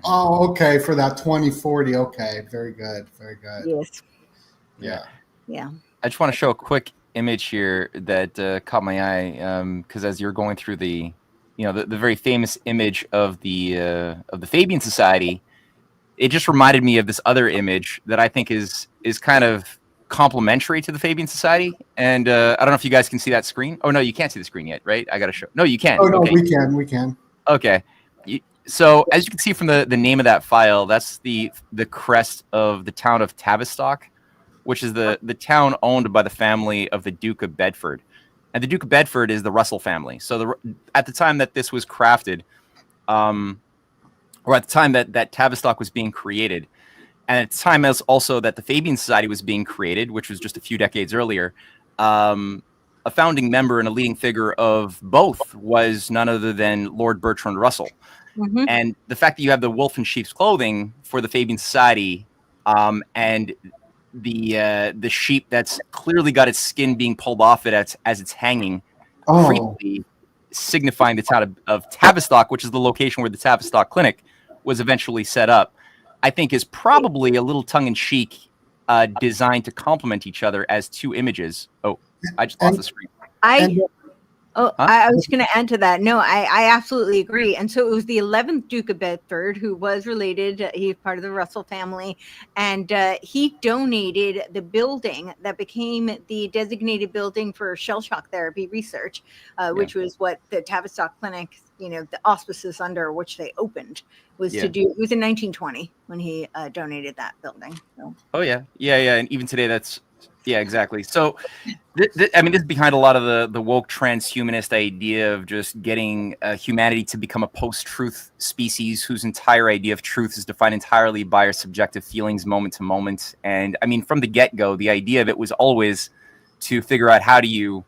Oh, okay. For that 2040. Okay. Very good. Very good. Yes. Yeah. I just want to show a quick image here that caught my eye because as you're going through the very famous image of the Fabian Society, it just reminded me of this other image that I think is kind of complementary to the Fabian Society. And I don't know if you guys can see that screen. Oh no, you can't see the screen yet, right? I gotta show. No, you can. Oh no, okay. We can. Okay. So as you can see from the name of that file, that's the crest of the town of Tavistock, which is the town owned by the family of the Duke of Bedford. And the Duke of Bedford is the Russell family. So at the time that this was crafted, or at the time that Tavistock was being created, and at the time as also that the Fabian Society was being created, which was just a few decades earlier, a founding member and a leading figure of both was none other than Lord Bertrand Russell. And the fact that you have the wolf in sheep's clothing for the Fabian Society, and the sheep that's clearly got its skin being pulled off it as it's hanging, frequently signifying the town of Tavistock, which is the location where the Tavistock Clinic was eventually set up, I think is probably a little tongue-in-cheek designed to complement each other as two images. Oh, I just lost the screen. I was going to add to that. No, I absolutely agree. And so it was the 11th Duke of Bedford who was related. He's part of the Russell family. And he donated the building that became the designated building for shell shock therapy research, which was what the Tavistock Clinic, the auspices under which they opened was to do. It was in 1920 when he donated that building. So. Oh, yeah. And even today, that's. Yeah, exactly. So, this is behind a lot of the woke transhumanist idea of just getting humanity to become a post-truth species whose entire idea of truth is defined entirely by our subjective feelings moment to moment. And I mean, from the get-go, the idea of it was always to figure out how do you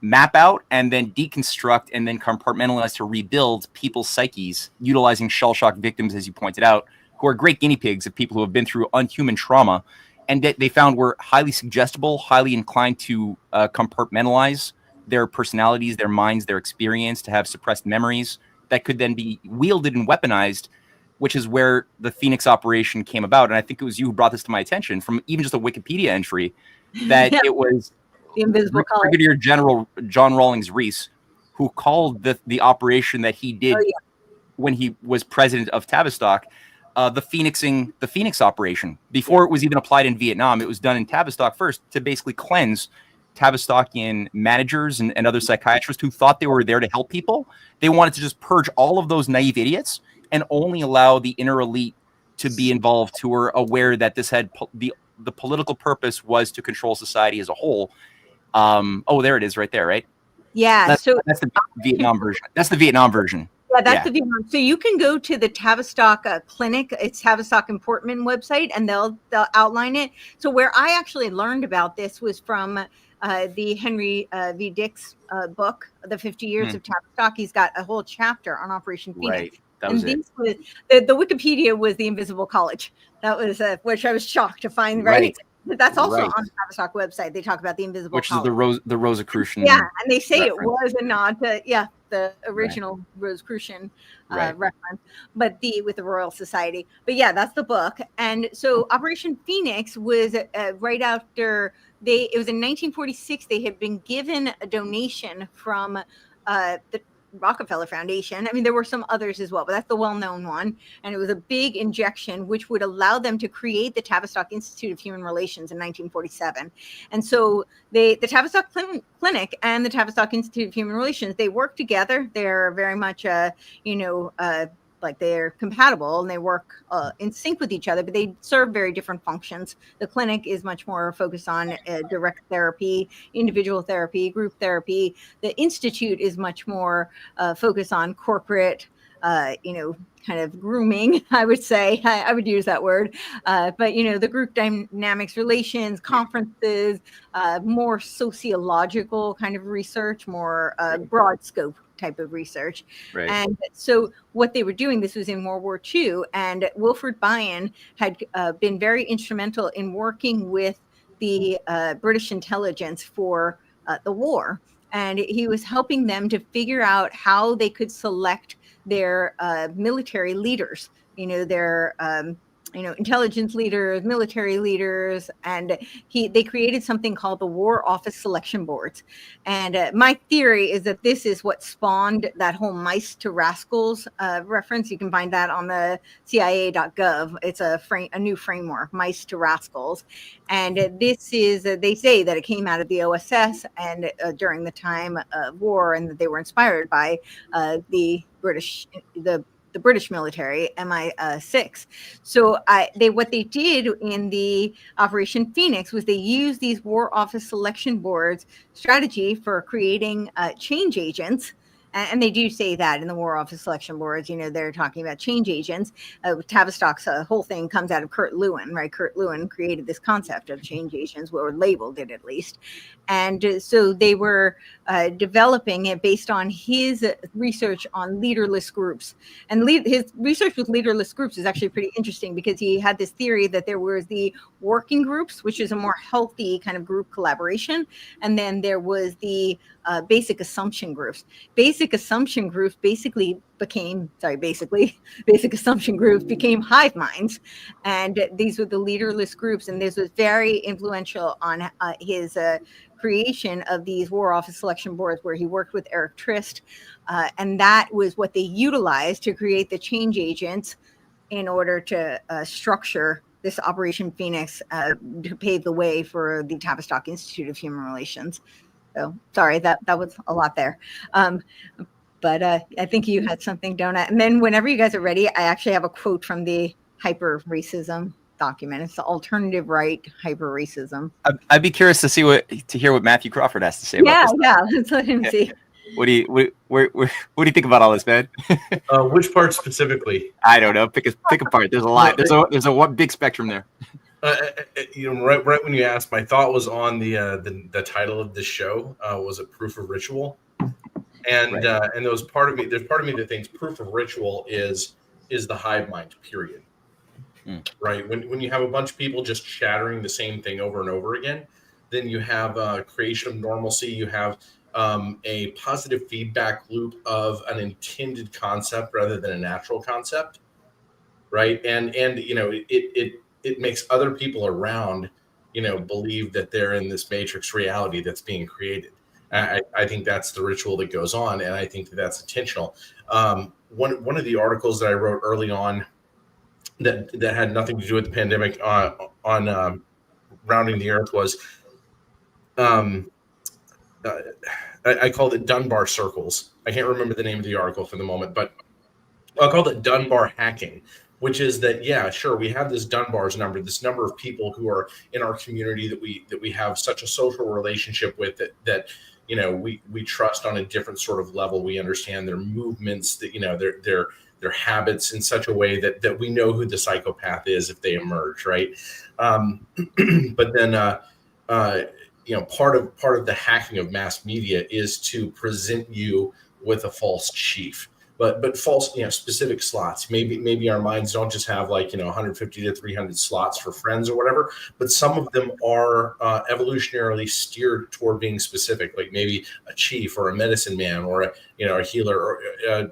map out and then deconstruct and then compartmentalize to rebuild people's psyches, utilizing shell shock victims, as you pointed out, who are great guinea pigs of people who have been through unhuman trauma. And that they found were highly suggestible, highly inclined to compartmentalize their personalities, their minds, their experience, to have suppressed memories, that could then be wielded and weaponized, which is where the Phoenix operation came about. And I think it was you who brought this to my attention from even just a Wikipedia entry that it was the Invisible College. Brigadier General John Rawlings Rees who called the operation that he did when he was president of Tavistock, the Phoenix operation. Before it was even applied in Vietnam, it was done in Tavistock first to basically cleanse Tavistockian managers and other psychiatrists who thought they were there to help people. They wanted to just purge all of those naive idiots and only allow the inner elite to be involved, who were aware that this had the political purpose was to control society as a whole. There it is right there, right? Yeah. That's the Vietnam version. That's the Vietnam version. Yeah, that's the Vietnam. So you can go to the Tavistock Clinic. It's Tavistock and Portman website, and they'll outline it. So where I actually learned about this was from the Henry V. Dix book, The 50 Years of Tavistock. He's got a whole chapter on Operation Phoenix. Right. That was it. The Wikipedia was the Invisible College. That was which I was shocked to find. Right. But that's also on the Tavistock website. They talk about the Invisible College. Which is the Rosicrucian. Yeah, and they say reference. It was a nod to the original Rosicrucian reference, but with the Royal Society. But yeah, that's the book. And so Operation Phoenix was right after it was in 1946. They had been given a donation from the Rockefeller Foundation. I mean, there were some others as well, but that's the well-known one. And it was a big injection, which would allow them to create the Tavistock Institute of Human Relations in 1947. And so the Tavistock Clinic and the Tavistock Institute of Human Relations, they work together. They're very much, like they're compatible and they work in sync with each other, but they serve very different functions. The clinic is much more focused on direct therapy, individual therapy, group therapy. The institute is much more focused on corporate, kind of grooming, I would say. I would use that word. But, the group dynamics, relations, conferences, more sociological kind of research, more broad scope type of research. Right. And so what they were doing, this was in World War II, and Wilfred Bion had been very instrumental in working with the British intelligence for the war. And he was helping them to figure out how they could select their military leaders, their intelligence leaders, military leaders, and they created something called the War Office Selection Boards. And my theory is that this is what spawned that whole mice to rascals reference. You can find that on the CIA.gov. It's a new framework, mice to rascals. And this is, they say that it came out of the OSS and during the time of war, and that they were inspired by the British military, MI6. So what they did in the Operation Phoenix was they used these War Office Selection Boards strategy for creating change agents. And they do say that in the War Office Selection Boards, they're talking about change agents. Tavistock's whole thing comes out of Kurt Lewin, right? Kurt Lewin created this concept of change agents, or labeled it at least. And so they were developing it based on his research on leaderless groups. And his research with leaderless groups is actually pretty interesting, because he had this theory that there was the working groups, which is a more healthy kind of group collaboration. And then there was the basic assumption groups. Basic assumption groups became hive minds. And these were the leaderless groups. And this was very influential on his creation of these War Office Selection Boards, where he worked with Eric Trist. And that was what they utilized to create the change agents in order to structure this Operation Phoenix to pave the way for the Tavistock Institute of Human Relations. So sorry, that was a lot there. But I think you had something, Doenut. And then whenever you guys are ready, I actually have a quote from the hyper racism document. It's the alternative right hyper racism. I'd be curious to hear what Mathew Crawford has to say about this. Yeah, let's let him see. What do you think about all this, man? Which part specifically? I don't know. Pick a part. There's a lot. There's a one big spectrum there. Right when you asked, my thought was on the title of this show. Was it Proof of Ritual? And right. And there's part of me that thinks proof of ritual is the hive mind, period. Right? When you have a bunch of people just shattering the same thing over and over again, then you have creation of normalcy. You have a positive feedback loop of an intended concept rather than a natural concept, right? And you know, it makes other people around, you know, believe that they're in this matrix reality that's being created. I think that's the ritual that goes on, and I think that that's intentional. One of the articles that I wrote early on that had nothing to do with the pandemic on rounding the earth was I called it Dunbar circles. I can't remember the name of the article for the moment, but I'll call it Dunbar hacking, which is that, yeah, sure, we have this Dunbar's number, this number of people who are in our community that we have such a social relationship with that you know, we trust on a different sort of level. We understand their movements, that, you know, their habits in such a way that we know who the psychopath is if they emerge, right? But then you know, part of the hacking of mass media is to present you with a false chief, but false, you know, specific slots. Maybe our minds don't just have, like, you know, 150 to 300 slots for friends or whatever, but some of them are evolutionarily steered toward being specific, like maybe a chief or a medicine man or a healer or a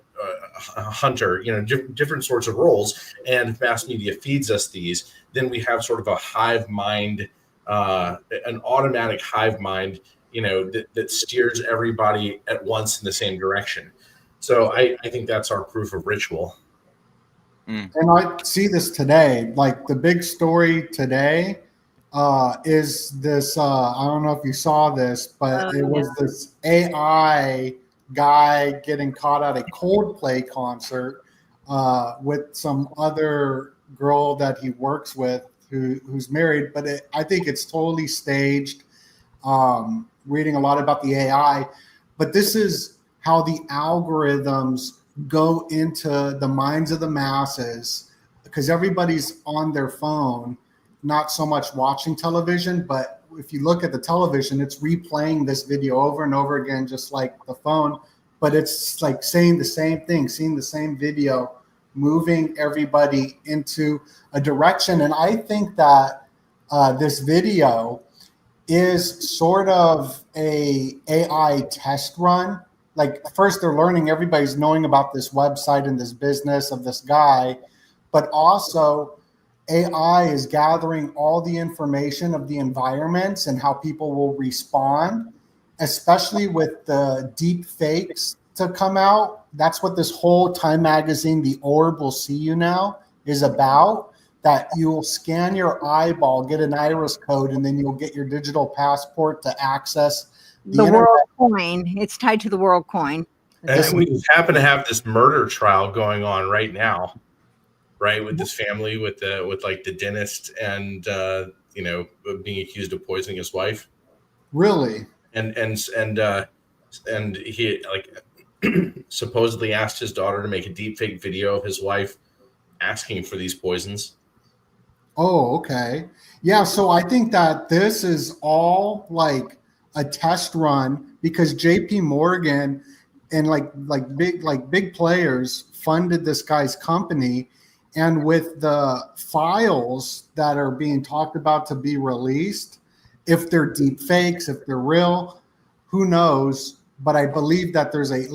hunter, you know, different sorts of roles. And if mass media feeds us these, then we have sort of a hive mind, an automatic hive mind, you know, that steers everybody at once in the same direction. So I think that's our proof of ritual. And I see this today. Like, the big story today is this. I don't know if you saw this, but it was this AI guy getting caught at a Coldplay concert with some other girl that he works with who's married. But I think it's totally staged. Reading a lot about the AI, but this is how the algorithms go into the minds of the masses, because everybody's on their phone, not so much watching television, but if you look at the television, it's replaying this video over and over again, just like the phone, but it's like saying the same thing, seeing the same video, moving everybody into a direction. And I think that this video is sort of a AI test run. Like, first they're learning, everybody's knowing about this website and this business of this guy, but also AI is gathering all the information of the environments and how people will respond, especially with the deep fakes to come out. That's what this whole Time magazine, The Orb Will See You Now, is about. That you'll scan your eyeball, get an iris code, and then you'll get your digital passport to access the world coin. It's tied to the world coin. And we happen to have this murder trial going on right now, right? With this family, with like the dentist, and you know, being accused of poisoning his wife. Really? And he, like, supposedly asked his daughter to make a deep fake video of his wife asking for these poisons. Oh, okay. Yeah, so I think that this is all like a test run, because JP Morgan and like big players funded this guy's company, and with the files that are being talked about to be released, if they're deep fakes, if they're real, who knows? But I believe that there's a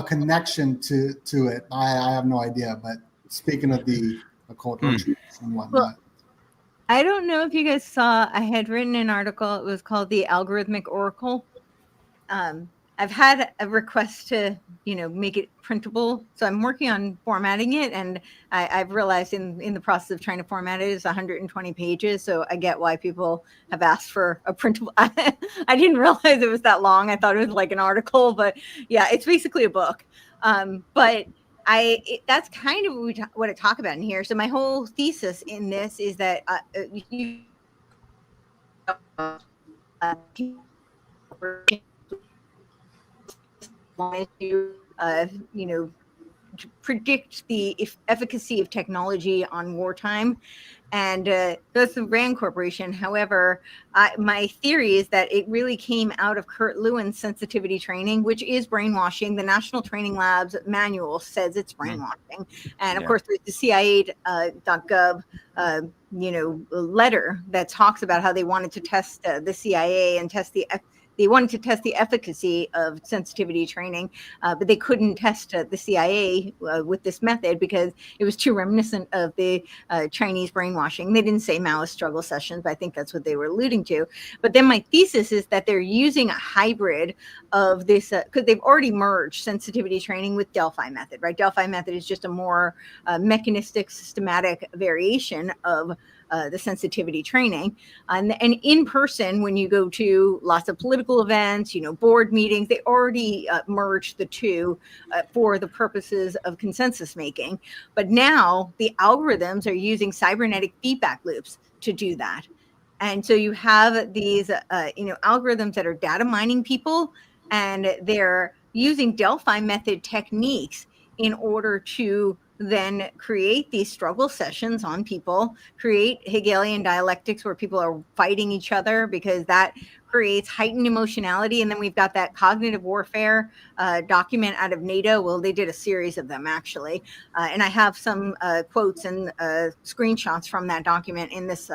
connection to it. I have no idea. But speaking of the occult rituals and whatnot. Well, I don't know if you guys saw, I had written an article. It was called The Algorithmic Oracle. I've had a request to, make it printable. So I'm working on formatting it. And I've realized in the process of trying to format it is 120 pages. So I get why people have asked for a printable. I didn't realize it was that long. I thought it was like an article, but yeah, it's basically a book. But that's kind of what I talk about in here. So my whole thesis in this is that to predict the efficacy of technology on wartime. And that's the RAND Corporation. However, my theory is that it really came out of Kurt Lewin's sensitivity training, which is brainwashing. The National Training Labs manual says it's brainwashing. And of course, there's the CIA.gov, letter that talks about how they wanted to test the CIA and test the they wanted to test the efficacy of sensitivity training, but they couldn't test the CIA with this method because it was too reminiscent of the Chinese brainwashing. They didn't say Maoist struggle sessions, but I think that's what they were alluding to. But then my thesis is that they're using a hybrid of this, because they've already merged sensitivity training with Delphi method, right? Delphi method is just a more mechanistic, systematic variation of the sensitivity training. And in person, when you go to lots of political events, board meetings, they already merged the two for the purposes of consensus making. But now the algorithms are using cybernetic feedback loops to do that. And so you have these, algorithms that are data mining people, and they're using Delphi method techniques in order to then create these struggle sessions on people, create Hegelian dialectics where people are fighting each other, because that creates heightened emotionality. And then we've got that cognitive warfare document out of NATO. Well, they did a series of them, actually. And I have some quotes and screenshots from that document in this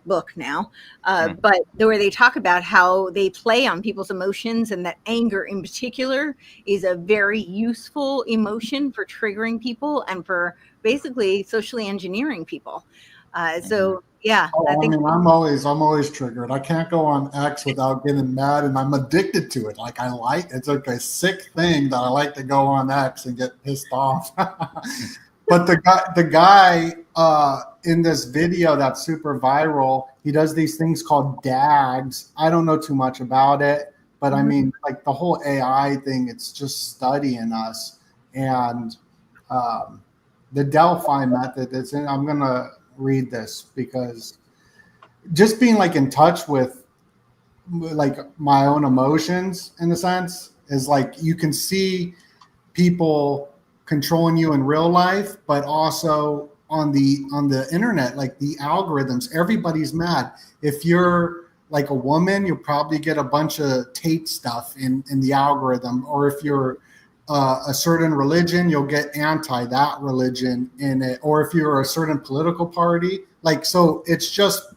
book now. But where they talk about how they play on people's emotions, and that anger in particular is a very useful emotion for triggering people and for basically socially engineering people. So yeah, I mean, I'm always triggered. I can't go on X without getting mad, and I'm addicted to it. Like it's like a sick thing that I like to go on X and get pissed off. But the guy in this video that's super viral, he does these things called DAGs. I don't know too much about it, but I mean, like the whole AI thing, it's just studying us. And the Delphi method I'm going to read this, because just being like in touch with like my own emotions in a sense is like, you can see people controlling you in real life, but also on the internet, like the algorithms, everybody's mad. If you're like a woman, you'll probably get a bunch of Tate stuff in the algorithm. Or if you're a certain religion, you'll get anti that religion in it. Or if you're a certain political party, like, so it's just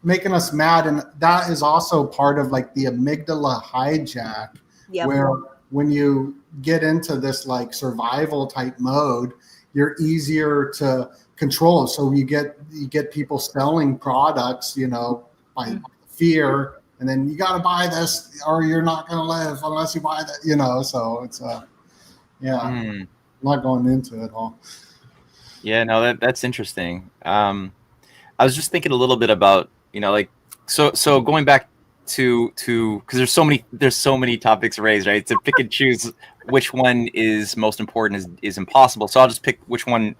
making us mad. And that is also part of like the amygdala hijack, where when you get into this like survival type mode, you're easier to control. So you get people selling products, by fear, and then you got to buy this or you're not going to live unless you buy that, so it's I'm not going into it all. Yeah, no, that's interesting. I was just thinking a little bit about, so going back to because there's so many topics raised, right? To pick and choose which one is most important is impossible. So I'll just pick which one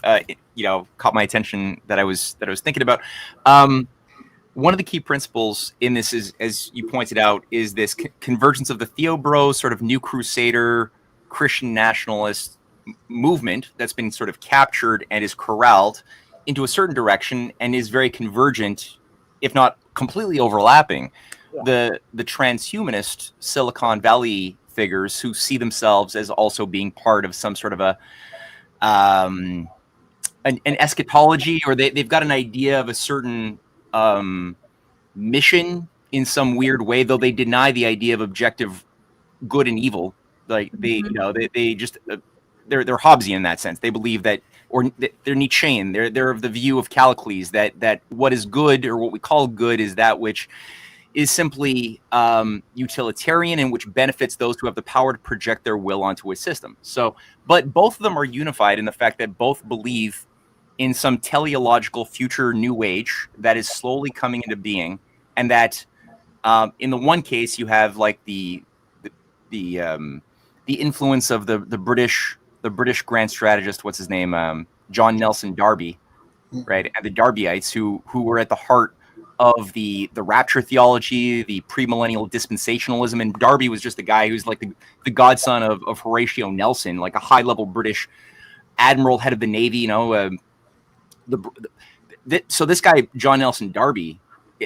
caught my attention that I was thinking about. One of the key principles in this is, as you pointed out, is this convergence of the Theobros sort of new crusader Christian nationalist movement that's been sort of captured and is corralled into a certain direction and is very convergent, if not completely overlapping, the transhumanist Silicon Valley figures who see themselves as also being part of some sort of an eschatology, or they've got an idea of a certain mission in some weird way, though they deny the idea of objective good and evil. Like they just they're Hobbesian in that sense. They believe that, or they're Nietzschean. They're of the view of Callicles that what is good, or what we call good, is that which is simply utilitarian and which benefits those who have the power to project their will onto a system. So, but both of them are unified in the fact that both believe in some teleological future new age that is slowly coming into being, and that in the one case you have like the influence of the British grand strategist, what's his name, John Nelson Darby, right, and the Darbyites who were at the heart of the rapture theology, the premillennial dispensationalism. And Darby was just the guy who's like the godson of Horatio Nelson, like a high-level British admiral, head of the Navy, so this guy, John Nelson Darby,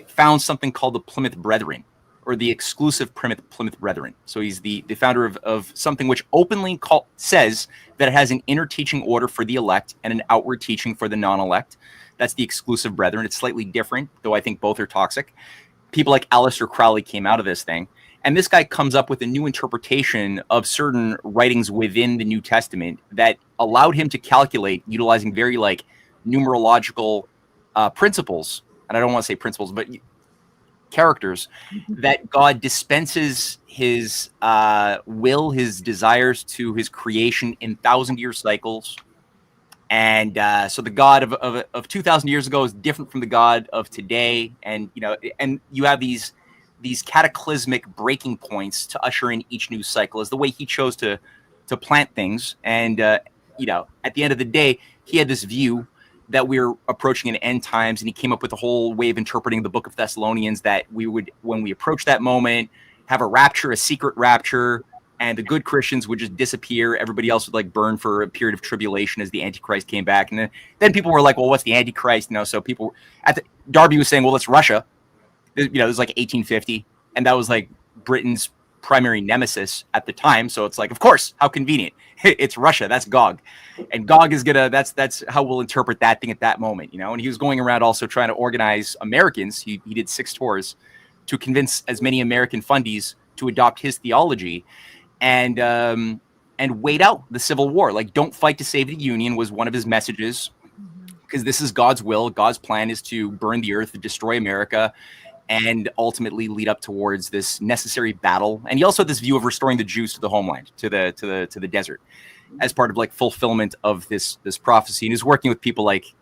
found something called the Plymouth Brethren, or the exclusive Plymouth Brethren. So he's the founder of something which openly says that it has an inner teaching order for the elect and an outward teaching for the non-elect. That's the exclusive Brethren. It's slightly different, though I think both are toxic. People like Aleister Crowley came out of this thing. And this guy comes up with a new interpretation of certain writings within the New Testament that allowed him to calculate, utilizing very like numerological principles. And I don't want to say principles, but characters, that God dispenses his will, his desires to his creation in 1,000-year cycles. And so the God of 2,000 years ago is different from the God of today. And, you know, and you have these cataclysmic breaking points to usher in each new cycle, is the way he chose to plant things. And, you know, at the end of the day, he had this view that we were approaching an end times, and he came up with a whole way of interpreting the book of Thessalonians, that we would, when we approach that moment, have a rapture, a secret rapture, and the good Christians would just disappear. Everybody else would like burn for a period of tribulation as the Antichrist came back. And then people were like, well, what's the Antichrist? You know, so people Darby was saying, well, it's Russia. You know, it was like 1850, and that was like Britain's primary nemesis at the time. So it's like, of course, how convenient. It's Russia. That's Gog. And Gog is that's how we'll interpret that thing at that moment, you know. And he was going around also trying to organize Americans. He did 6 tours to convince as many American fundies to adopt his theology, and wait out the Civil War. Like, don't fight to save the Union was one of his messages, because this is God's will. God's plan is to burn the earth, to destroy America, and ultimately lead up towards this necessary battle. And he also had this view of restoring the Jews to the homeland, to the desert, as part of like fulfillment of this prophecy. And he was working with people like,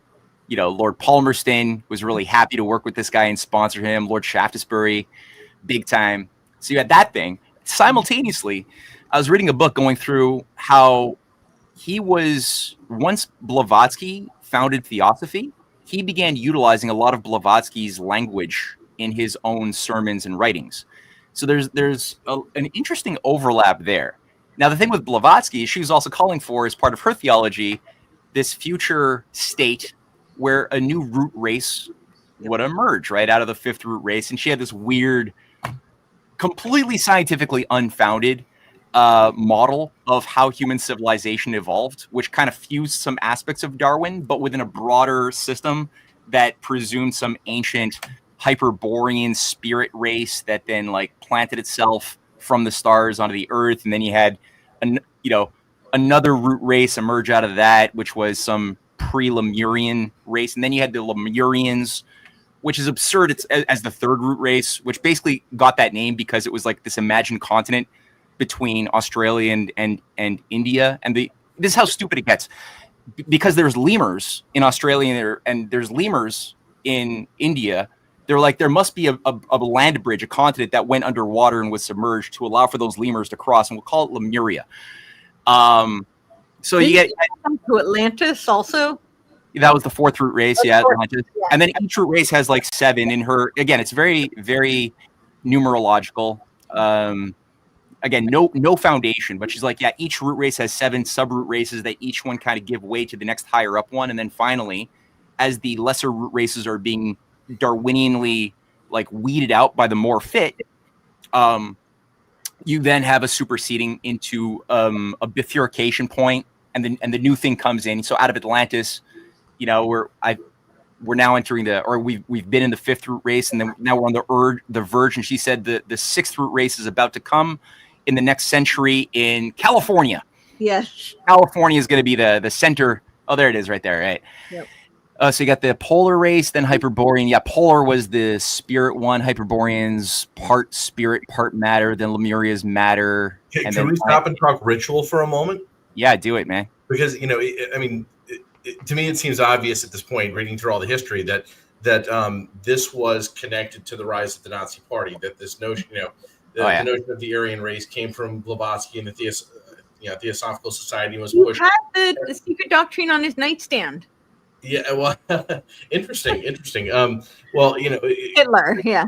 you know, Lord Palmerston was really happy to work with this guy and sponsor him. Lord Shaftesbury, big time. So you had that thing. Simultaneously, I was reading a book going through how he was, once Blavatsky founded Theosophy, he began utilizing a lot of Blavatsky's language in his own sermons and writings. So there's an interesting overlap there. Now, the thing with Blavatsky, she was also calling for, as part of her theology, this future state where a new root race would emerge right out of the 5th root race. And she had this weird, completely scientifically unfounded model of how human civilization evolved, which kind of fused some aspects of Darwin, but within a broader system that presumed some ancient Hyperborean spirit race that then like planted itself from the stars onto the earth. And then you had another root race emerge out of that, which was some pre-Lemurian race. And then you had the Lemurians, which is absurd. It's as the 3rd root race, which basically got that name because it was like this imagined continent between Australia and India. And this is how stupid it gets, because there's lemurs in Australia and there's lemurs in India. They're like, there must be a land bridge, a continent that went underwater and was submerged to allow for those lemurs to cross, and we'll call it Lemuria. So you get to Atlantis also. That was the 4th root race, Atlantis. Yeah. And then each root race has like 7 in her. Again, it's very, very numerological. Again, no foundation, but she's like, yeah, each root race has 7 subroot races that each one kind of give way to the next higher up one, and then finally, as the lesser root races are being Darwinianly like weeded out by the more fit, you then have a superseding into a bifurcation point, and the new thing comes in. So out of Atlantis, you know, we're now entering we've been in the 5th root race, and then now we're on the verge. And she said the 6th root race is about to come in the next century in California. Yes, California is going to be the center. Oh, there it is, right there, right. Yep. So you got the polar race, then Hyperborean. Yeah, polar was the spirit one. Hyperborean's part spirit, part matter. Then Lemuria's matter. Can we stop and talk ritual for a moment? Yeah, do it, man. Because, you know, I mean, to me, it seems obvious at this point, reading through all the history, that this was connected to the rise of the Nazi Party. That this notion, you know, the notion of the Aryan race came from Blavatsky and the Theosophical Society was pushed. He had the secret doctrine on his nightstand. Yeah, well, interesting. Well, you know, Hitler, yeah.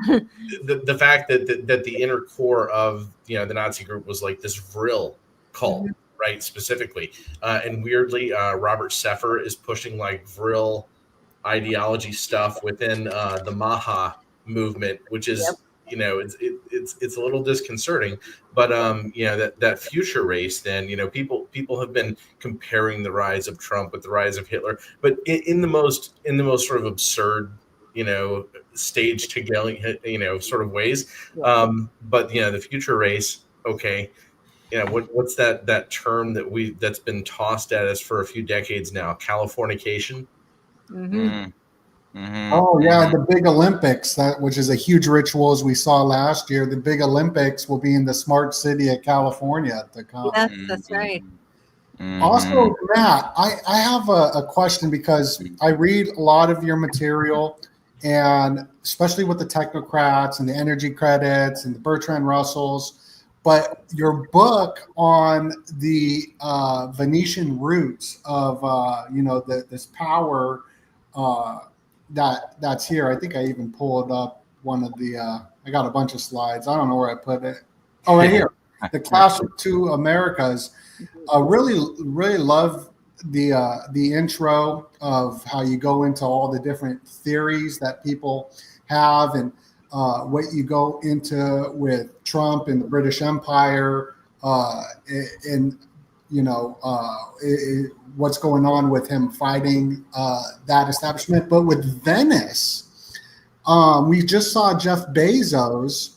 The fact that the inner core of, you know, the Nazi group was like this Vril cult, right? Specifically, and weirdly, Robert Seffer is pushing like Vril ideology stuff within the Maha movement, which is, you know, it's a little disconcerting. But you know, that future race, then, you know, people have been comparing the rise of Trump with the rise of Hitler, but in the most sort of absurd, stage to sort of ways. But the future race, okay. What's that term that's been tossed at us for a few decades now? Californication. Mm-hmm. Oh yeah, the big Olympics, which is a huge ritual, as we saw last year. The big Olympics will be in the smart city of California to come. Yes, that's right. Also, Matt, I have a question, because I read a lot of your material, and especially with the technocrats and the energy credits and the Bertrand Russells, but your book on the Venetian roots of this power that's here. I think I even pulled up one of the I got a bunch of slides. I don't know where I put it. Oh, right here. The Clash of Two Americas. Really love the intro of how you go into all the different theories that people have, and what you go into with Trump and the British Empire, and what's going on with him fighting that establishment. But with Venice, we just saw Jeff Bezos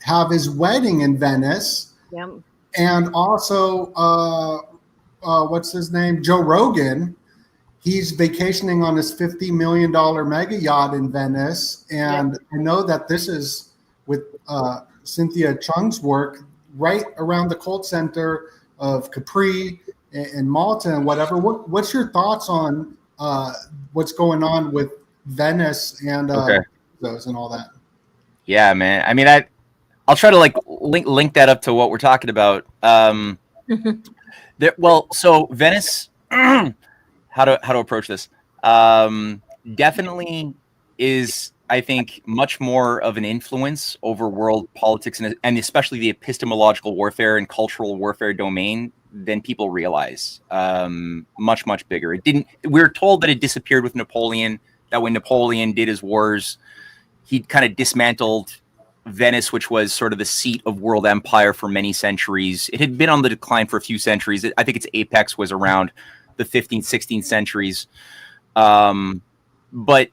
have his wedding in Venice. Yep. And also, what's his name? Joe Rogan. He's vacationing on his $50 million mega yacht in Venice. And I know that this is with Cynthia Chung's work right around the cult center of Capri and Malta and whatever. What's your thoughts on what's going on with Venice and those and all that? Yeah, man. I mean, I'll try to link that up to what we're talking about. So Venice, how to approach this? Definitely is, I think, much more of an influence over world politics and especially the epistemological warfare and cultural warfare domain than people realize. Much bigger. We're told that it disappeared with Napoleon. That when Napoleon did his wars, he kind of dismantled Venice, which was sort of the seat of world empire for many centuries. It had been on the decline for a few centuries. I think its apex was around the 15th, 16th centuries. But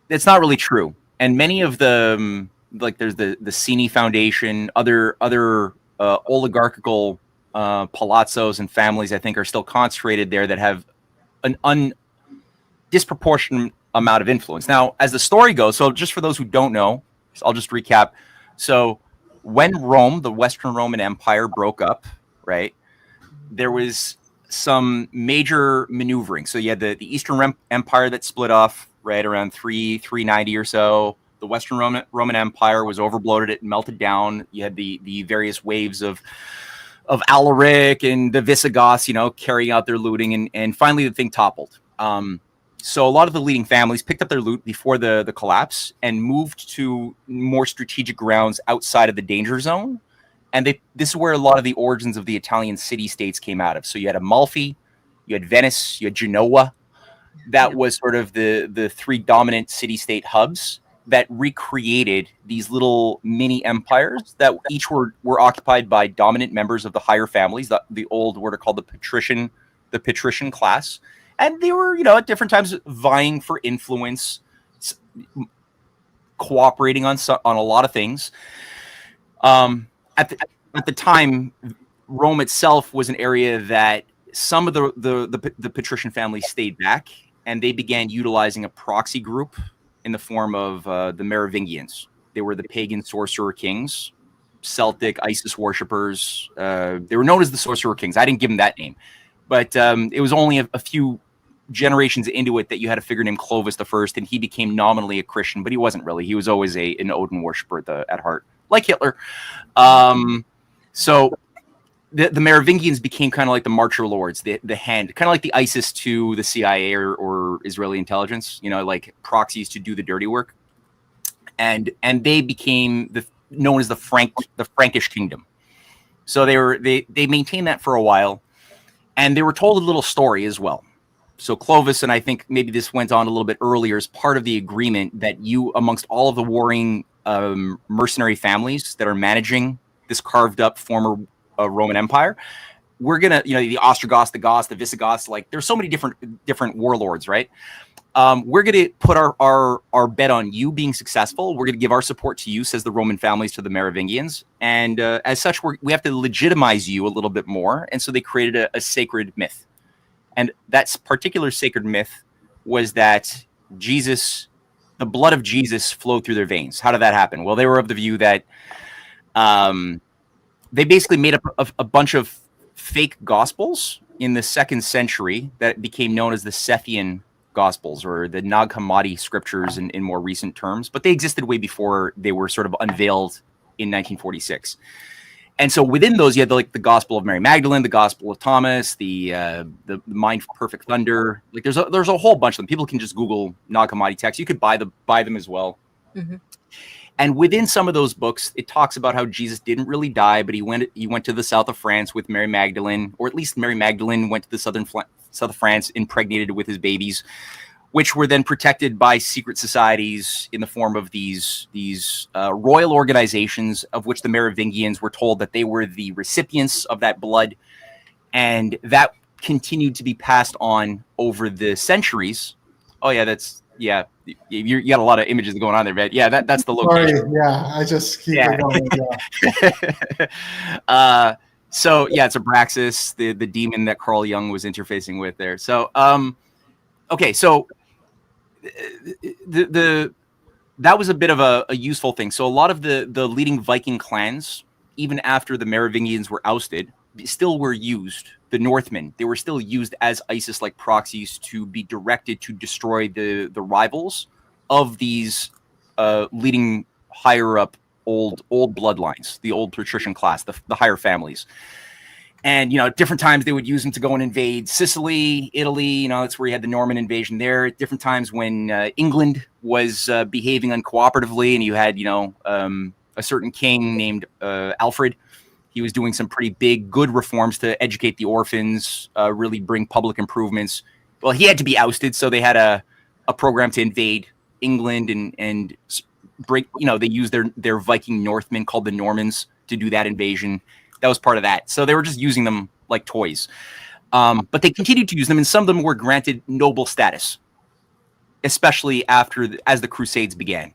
it's not really true. And many of the, there's the Cini Foundation, other oligarchical palazzos and families, I think, are still concentrated there that have an disproportionate amount of influence. Now, as the story goes, so just for those who don't know, I'll just recap. So when Rome, the Western Roman Empire, broke up, right, there was some major maneuvering. So you had the Eastern Empire that split off right around 390 or so. The Western Roman Empire was overbloated, it melted down. You had the various waves of Alaric and the Visigoths, carrying out their looting, and finally the thing toppled. So a lot of the leading families picked up their loot before the collapse and moved to more strategic grounds outside of the danger zone. And this is where a lot of the origins of the Italian city-states came out of. So you had Amalfi, you had Venice, you had Genoa. That was sort of the three dominant city-state hubs that recreated these little mini empires that each were occupied by dominant members of the higher families, the old what are called the patrician class. And they were, at different times vying for influence, cooperating on a lot of things. At the time, Rome itself was an area that some of the patrician families stayed back, and they began utilizing a proxy group in the form of the Merovingians. They were the pagan sorcerer kings, Celtic Isis worshippers. They were known as the sorcerer kings. I didn't give them that name, but it was only a few generations into it that you had a figure named Clovis the First, and he became nominally a Christian, but he wasn't really. He was always an Odin worshiper at heart, like Hitler. So the Merovingians became kind of like the marcher lords, the hand, kind of like the ISIS to the CIA or Israeli intelligence, like proxies to do the dirty work. And they became known as the Frankish kingdom. So they maintained that for a while, and they were told a little story as well. So Clovis, and I think maybe this went on a little bit earlier, as part of the agreement that amongst all of the warring mercenary families that are managing this carved up former Roman Empire, we're gonna, the Ostrogoths, the Goths, the Visigoths, there's so many different warlords, right? we're going to put our bet on you being successful. We're going to give our support to you, says the Roman families to the Merovingians. And as such, we have to legitimize you a little bit more. And so they created a sacred myth. And that particular sacred myth was that Jesus, the blood of Jesus flowed through their veins. How did that happen? Well, they were of the view that they basically made up a bunch of fake gospels in the 2nd century that became known as the Sethian Gospels, or the Nag Hammadi scriptures in more recent terms, but they existed way before they were sort of unveiled in 1946. And so within those, you had the Gospel of Mary Magdalene, the Gospel of Thomas, the Mind for Perfect Thunder. Like there's a whole bunch of them. People can just Google Nag Hammadi texts. You could buy them as well. Mm-hmm. And within some of those books, it talks about how Jesus didn't really die, but he went to the south of France with Mary Magdalene, or at least Mary Magdalene went to the south of France, impregnated with his babies, which were then protected by secret societies in the form of these royal organizations, of which the Merovingians were told that they were the recipients of that blood, and that continued to be passed on over the centuries. Oh yeah, yeah. You got a lot of images going on there, man. Yeah, that's the location. Sorry, yeah, I just keep it going. Yeah. So yeah, it's Abraxas, the demon that Carl Jung was interfacing with there. So okay, so that was a bit of a useful thing. So a lot of the leading Viking clans, even after the Merovingians were ousted, still were used. The Northmen, they were still used as ISIS-like proxies to be directed to destroy the rivals of these leading higher up old bloodlines, the old patrician class, the higher families. And, at different times they would use them to go and invade Sicily, Italy. That's where you had the Norman invasion there. At different times when England was behaving uncooperatively, and you had, a certain king named Alfred. He was doing some pretty big, good reforms to educate the orphans, really bring public improvements. Well, he had to be ousted, so they had a program to invade England and break. They used their Viking Northmen called the Normans to do that invasion. That was part of that. So they were just using them like toys. But they continued to use them, and some of them were granted noble status, especially as the Crusades began.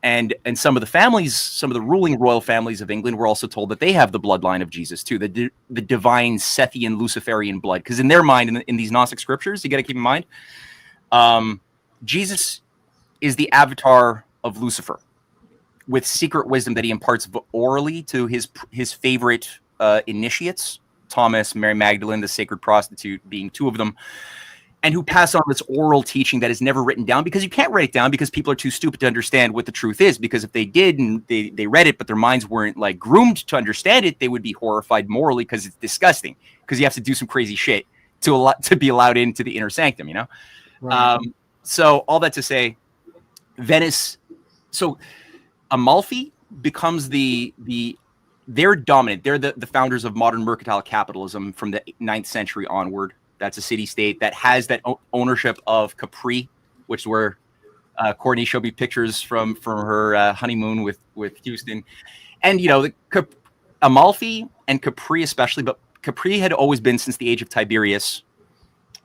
And some of the families, some of the ruling royal families of England were also told that they have the bloodline of Jesus too, the divine Sethian Luciferian blood. Because in their mind, in these Gnostic scriptures, you got to keep in mind, Jesus is the avatar of Lucifer, with secret wisdom that he imparts orally to his favorite initiates, Thomas, Mary Magdalene, the sacred prostitute being two of them, and who pass on this oral teaching that is never written down, because you can't write it down because people are too stupid to understand what the truth is. Because if they did and they read it, but their minds weren't groomed to understand it, they would be horrified morally because it's disgusting. Because you have to do some crazy shit to be allowed into the inner sanctum, Right. So all that to say, Venice. So Amalfi becomes they're dominant. They're the founders of modern mercantile capitalism from the 9th century onward. That's a city-state that has that ownership of Capri, which is where Courtenay showed me pictures from her honeymoon with Houston. And, Amalfi and Capri especially, but Capri had always been, since the age of Tiberius,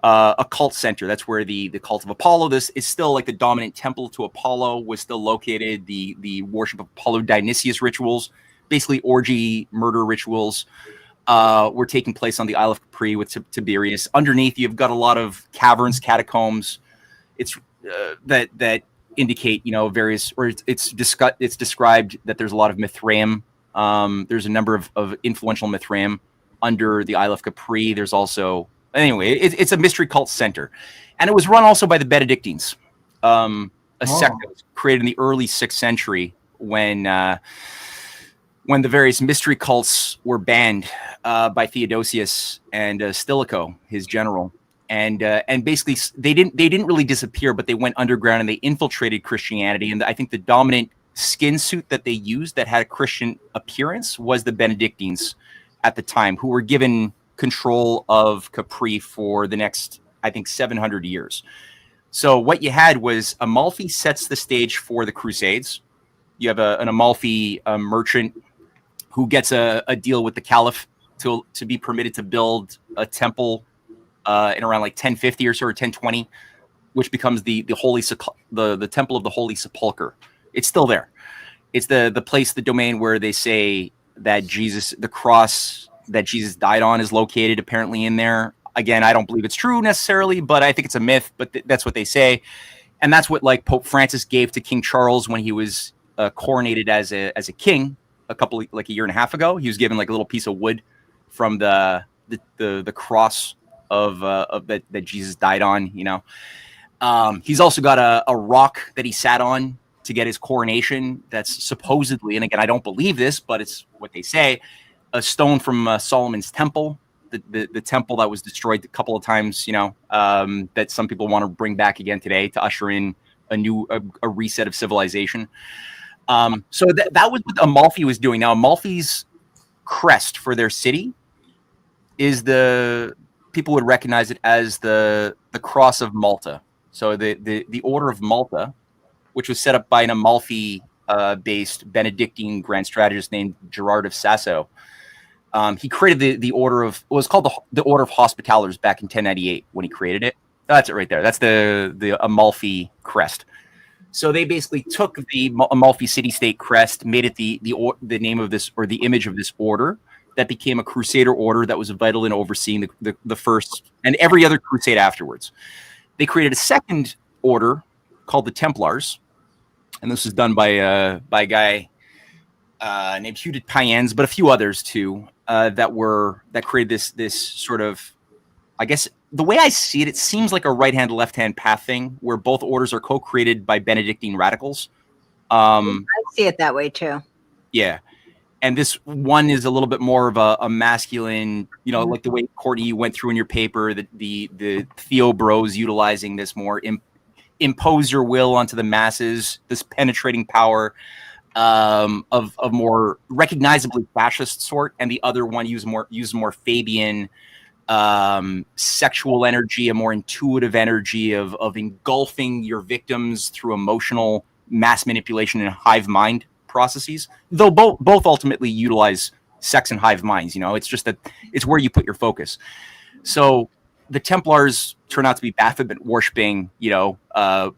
a cult center. That's where the cult of Apollo, this is still the dominant temple to Apollo, was still located. The worship of Apollo Dionysius rituals, basically orgy murder rituals, were taking place on the Isle of Capri with Tiberius. Underneath, you've got a lot of caverns, catacombs. It's that indicate various, or it's described that there's a lot of Mithraeum. There's a number of influential Mithraeum under the Isle of Capri. There's also, anyway, it's a mystery cult center, and it was run also by the Benedictines, a sect that was created in the early 6th century when the various mystery cults were banned by Theodosius and Stilicho, his general, and basically they didn't really disappear, but they went underground and they infiltrated Christianity. And I think the dominant skin suit that they used that had a Christian appearance was the Benedictines at the time, who were given control of Capri for the next, I think, 700 years. So what you had was Amalfi sets the stage for the Crusades. You have an Amalfi merchant who gets a deal with the Caliph to be permitted to build a temple in around 1050 or so, or 1020, which becomes the Temple of the Holy Sepulchre. It's still there. It's the place, the domain where they say that the cross that Jesus died on is located apparently in there. Again, I don't believe it's true necessarily, but I think it's a myth, but that's what they say. And that's what like Pope Francis gave to King Charles when he was coronated as a king a year and a half ago. He was given like a little piece of wood from the cross of that Jesus died on, you know. He's also got a rock that he sat on to get his coronation. That's supposedly, and again, I don't believe this, but it's what they say, a stone from Solomon's temple, the temple that was destroyed a couple of times, you know, that some people want to bring back again today to usher in a reset of civilization. So that was what Amalfi was doing. Now, Amalfi's crest for their city is people would recognize it as the cross of Malta. So the Order of Malta, which was set up by an Amalfi-based Benedictine grand strategist named Gerard of Sasso. He created the Order of, it was called the Order of Hospitallers back in 1098 when he created it. That's it right there. That's the Amalfi crest. So they basically took the Amalfi city-state crest, made it the name of this, or the image of this order that became a Crusader order that was vital in overseeing the first and every other crusade afterwards. They created a second order called the Templars, and this was done by a guy named Hugh de Payens, but a few others too, that created this sort of, I guess the way I see it, it seems like a right-hand, left-hand path thing where both orders are co-created by Benedictine radicals. I see it that way too. Yeah. And this one is a little bit more of a masculine, you know, like the way Courtney you went through in your paper, the Theo bros utilizing this more impose your will onto the masses, this penetrating power of more recognizably fascist sort, and the other one use more Fabian sexual energy, a more intuitive energy of engulfing your victims through emotional mass manipulation and hive mind processes, though both ultimately utilize sex and hive minds. You know, it's just that it's where you put your focus. So the Templars turn out to be Baphomet worshipping, you know,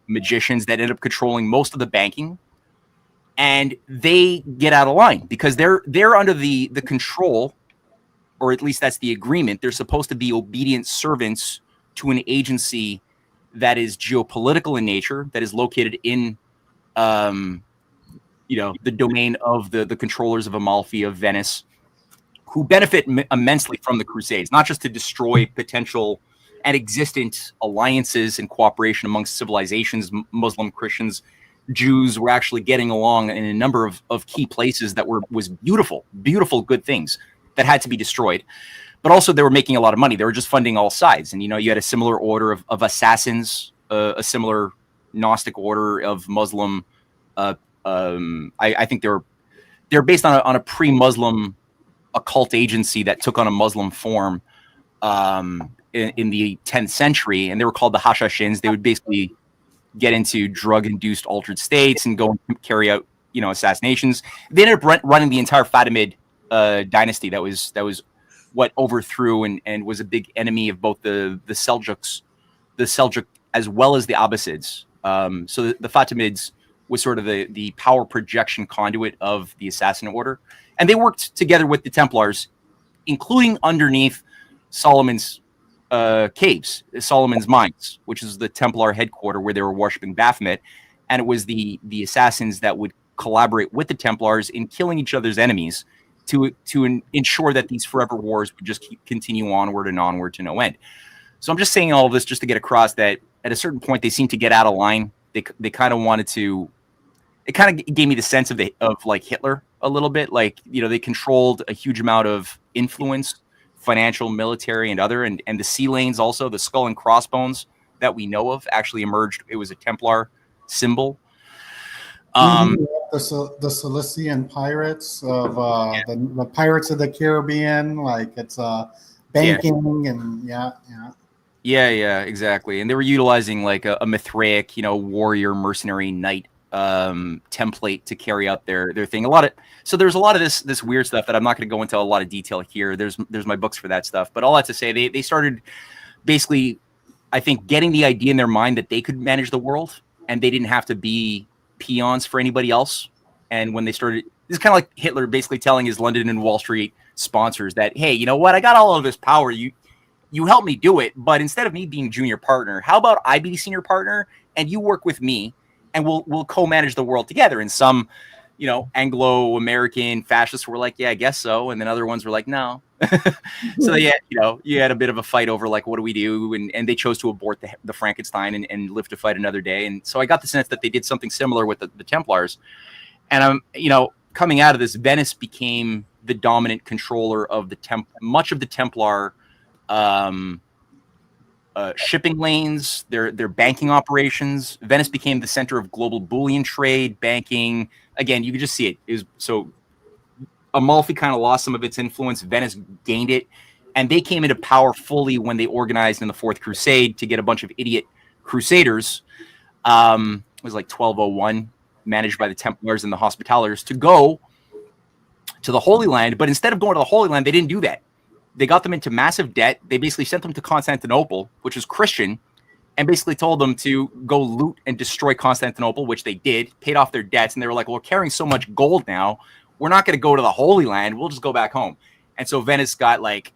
magicians that end up controlling most of the banking, and they get out of line because they're under the control, or at least that's the agreement. They're supposed to be obedient servants to an agency that is geopolitical in nature, that is located in you know, the domain of the controllers of Amalfi, of Venice, who benefit immensely from the Crusades, not just to destroy potential and existent alliances and cooperation amongst civilizations. Muslim, Christians, Jews were actually getting along in a number of key places that was beautiful, good things that had to be destroyed. But also they were making a lot of money. They were just funding all sides. And, you know, you had a similar order of assassins, a similar Gnostic order of Muslim. I think they're based on a pre-Muslim occult agency that took on a Muslim form in the 10th century, and they were called the Hashashins. They would basically get into drug-induced altered states and go and carry out, you know, assassinations. They ended up running the entire Fatimid dynasty. That was what overthrew and was a big enemy of both the Seljuks as well as the Abbasids. So the Fatimids was sort of the power projection conduit of the assassin order. And they worked together with the Templars, including underneath Solomon's caves, Solomon's mines, which is the Templar headquarters where they were worshiping Baphomet. And it was the assassins that would collaborate with the Templars in killing each other's enemies to ensure that these forever wars would just continue onward and onward to no end. So I'm just saying all of this just to get across that at a certain point, they seem to get out of line. They kind of wanted to, it kind of gave me the sense of like Hitler a little bit. Like, you know, they controlled a huge amount of influence, financial, military, and other, and the sea lanes also, the skull and crossbones that we know of actually emerged. It was a Templar symbol. The Cilician pirates of the Pirates of the Caribbean, like it's banking and Yeah, exactly. And they were utilizing like a Mithraic, you know, warrior, mercenary, knight template to carry out their thing. So there's a lot of this weird stuff that I'm not going to go into a lot of detail here. There's my books for that stuff. But all that to say, they started basically I think, getting the idea in their mind that they could manage the world and they didn't have to be peons for anybody else. And when they started, this is kind of like Hitler basically telling his London and Wall Street sponsors that, hey, you know what? I got all of this power. You help me do it. But instead of me being junior partner, how about I be senior partner and you work with me and we'll co-manage the world together? And some, you know, Anglo-American fascists were like, yeah, I guess so. And then other ones were like, no. So yeah, you know, you had a bit of a fight over like, what do we do? And they chose to abort the Frankenstein and live to fight another day. And so I got the sense that they did something similar with the Templars. And you know, coming out of this, Venice became the dominant controller of much of the Templar shipping lanes, their banking operations. Venice became the center of global bullion trade, banking. Again, you could just see it. It was, so Amalfi kind of lost some of its influence. Venice gained it. And they came into power fully when they organized in the Fourth Crusade to get a bunch of idiot crusaders. It was like 1201, managed by the Templars and the Hospitallers, to go to the Holy Land. But instead of going to the Holy Land, they didn't do that. They got them into massive debt. They basically sent them to Constantinople, which is Christian, and basically told them to go loot and destroy Constantinople, which they did, paid off their debts. And they were like, well, we're carrying so much gold now, we're not going to go to the Holy Land. We'll just go back home. And so Venice got like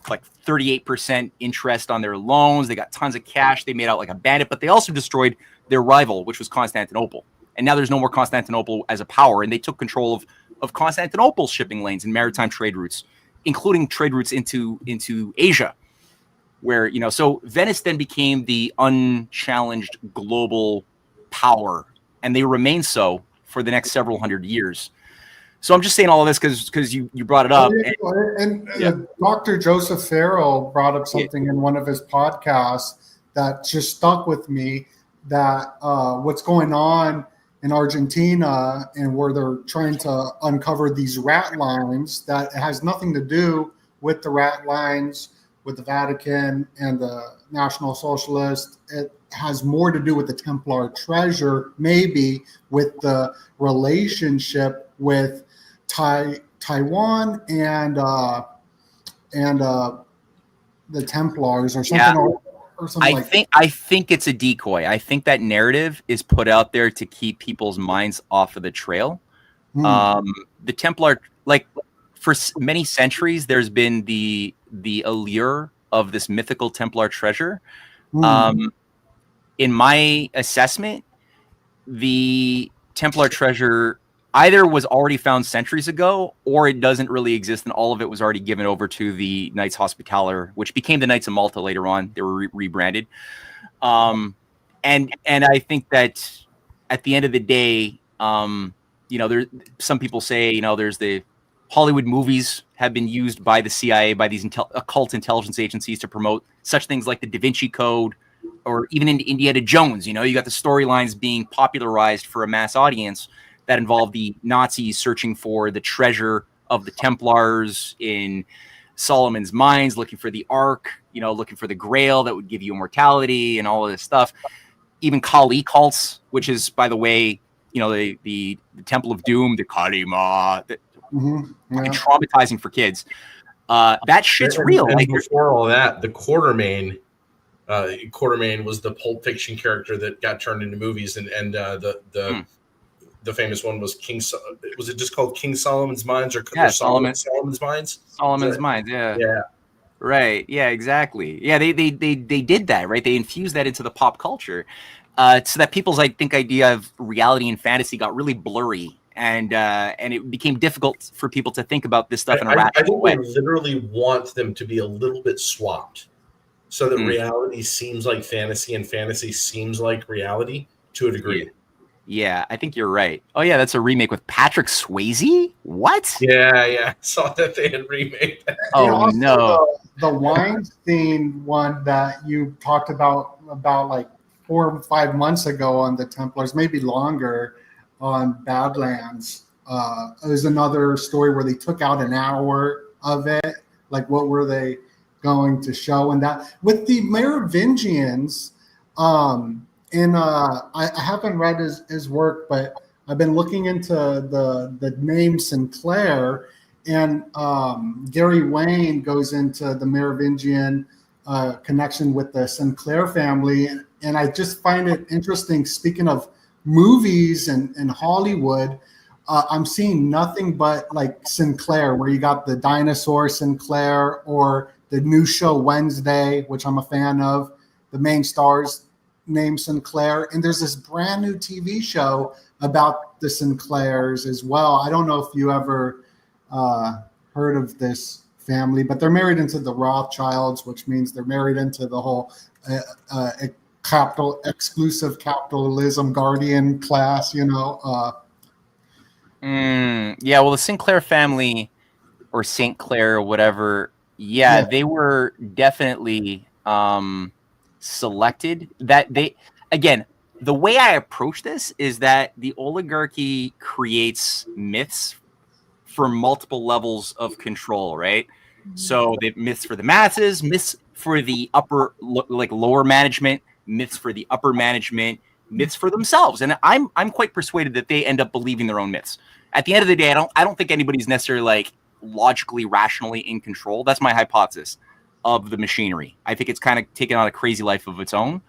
38% interest on their loans. They got tons of cash. They made out like a bandit, but they also destroyed their rival, which was Constantinople. And now there's no more Constantinople as a power. And they took control of Constantinople's shipping lanes and maritime trade routes, including trade routes into Asia, where, you know, so Venice then became the unchallenged global power, and they remain so for the next several hundred years. So I'm just saying all of this because you brought it up. Dr. Joseph Farrell brought up something in one of his podcasts that just stuck with me, that what's going on in Argentina and where they're trying to uncover these rat lines that has nothing to do with the rat lines with the Vatican and the National Socialists. It has more to do with the Templar treasure, maybe with the relationship with Taiwan and the Templars or something. Yeah. Or something I think it's a decoy. I think that narrative is put out there to keep people's minds off of the trail. The Templar, like for many centuries, there's been the allure of this mythical Templar treasure. In my assessment, the Templar treasure either was already found centuries ago, or it doesn't really exist, and all of it was already given over to the Knights Hospitaller, which became the Knights of Malta later on. They were rebranded. And I think that at the end of the day, you know, some people say, you know, there's the Hollywood movies have been used by the CIA, by these occult intelligence agencies to promote such things like the Da Vinci Code, or even in Indiana Jones. You know, you got the storylines being popularized for a mass audience that involved the Nazis searching for the treasure of the Templars in Solomon's mines, looking for the Ark, you know, looking for the Grail that would give you immortality and all of this stuff. Even Kali cults, which is, by the way, you know, the Temple of Doom, the Kali Ma, traumatizing for kids. That shit's real. And before all that, the Courtenay was the Pulp Fiction character that got turned into movies, and the famous one was was it just called King Solomon's Mines, or Solomon's Mines? Solomon's Mines, yeah. Yeah. Right. Yeah, exactly. Yeah, they did that, right? They infused that into the pop culture. So that people's, I think, idea of reality and fantasy got really blurry, and it became difficult for people to think about this stuff in a rational way. I think they literally want them to be a little bit swapped, so that reality seems like fantasy and fantasy seems like reality to a degree. Yeah, I think you're right. Oh yeah, that's a remake with Patrick Swayze? What? Yeah. I saw that they had remade that. Oh no. The Weinstein one that you talked about like 4 or 5 months ago on the Templars, maybe longer, on Badlands. It was another story where they took out an hour of it. Like, what were they going to show? And that with the Merovingians, I haven't read his work, but I've been looking into the name Sinclair, and Gary Wayne goes into the Merovingian connection with the Sinclair family, and I just find it interesting. Speaking of movies and Hollywood, I'm seeing nothing but like Sinclair, where you got the dinosaur Sinclair, or the new show Wednesday, which I'm a fan of. The main stars named Sinclair, and there's this brand new TV show about the Sinclairs as well. I don't know if you ever heard of this family, but they're married into the Rothschilds, which means they're married into the whole exclusive capitalism guardian class, you know. Yeah, well, the Sinclair family, or St. Clair or whatever, they were definitely selected. That they, again, the way I approach this is that the oligarchy creates myths for multiple levels of control, right? So the myths for the masses, myths for the upper, like lower management, myths for the upper management, myths for themselves. And I'm quite persuaded that they end up believing their own myths. At the end of the day, I don't think anybody's necessarily like logically, rationally in control. That's my hypothesis of the machinery. I think it's kind of taken on a crazy life of its own.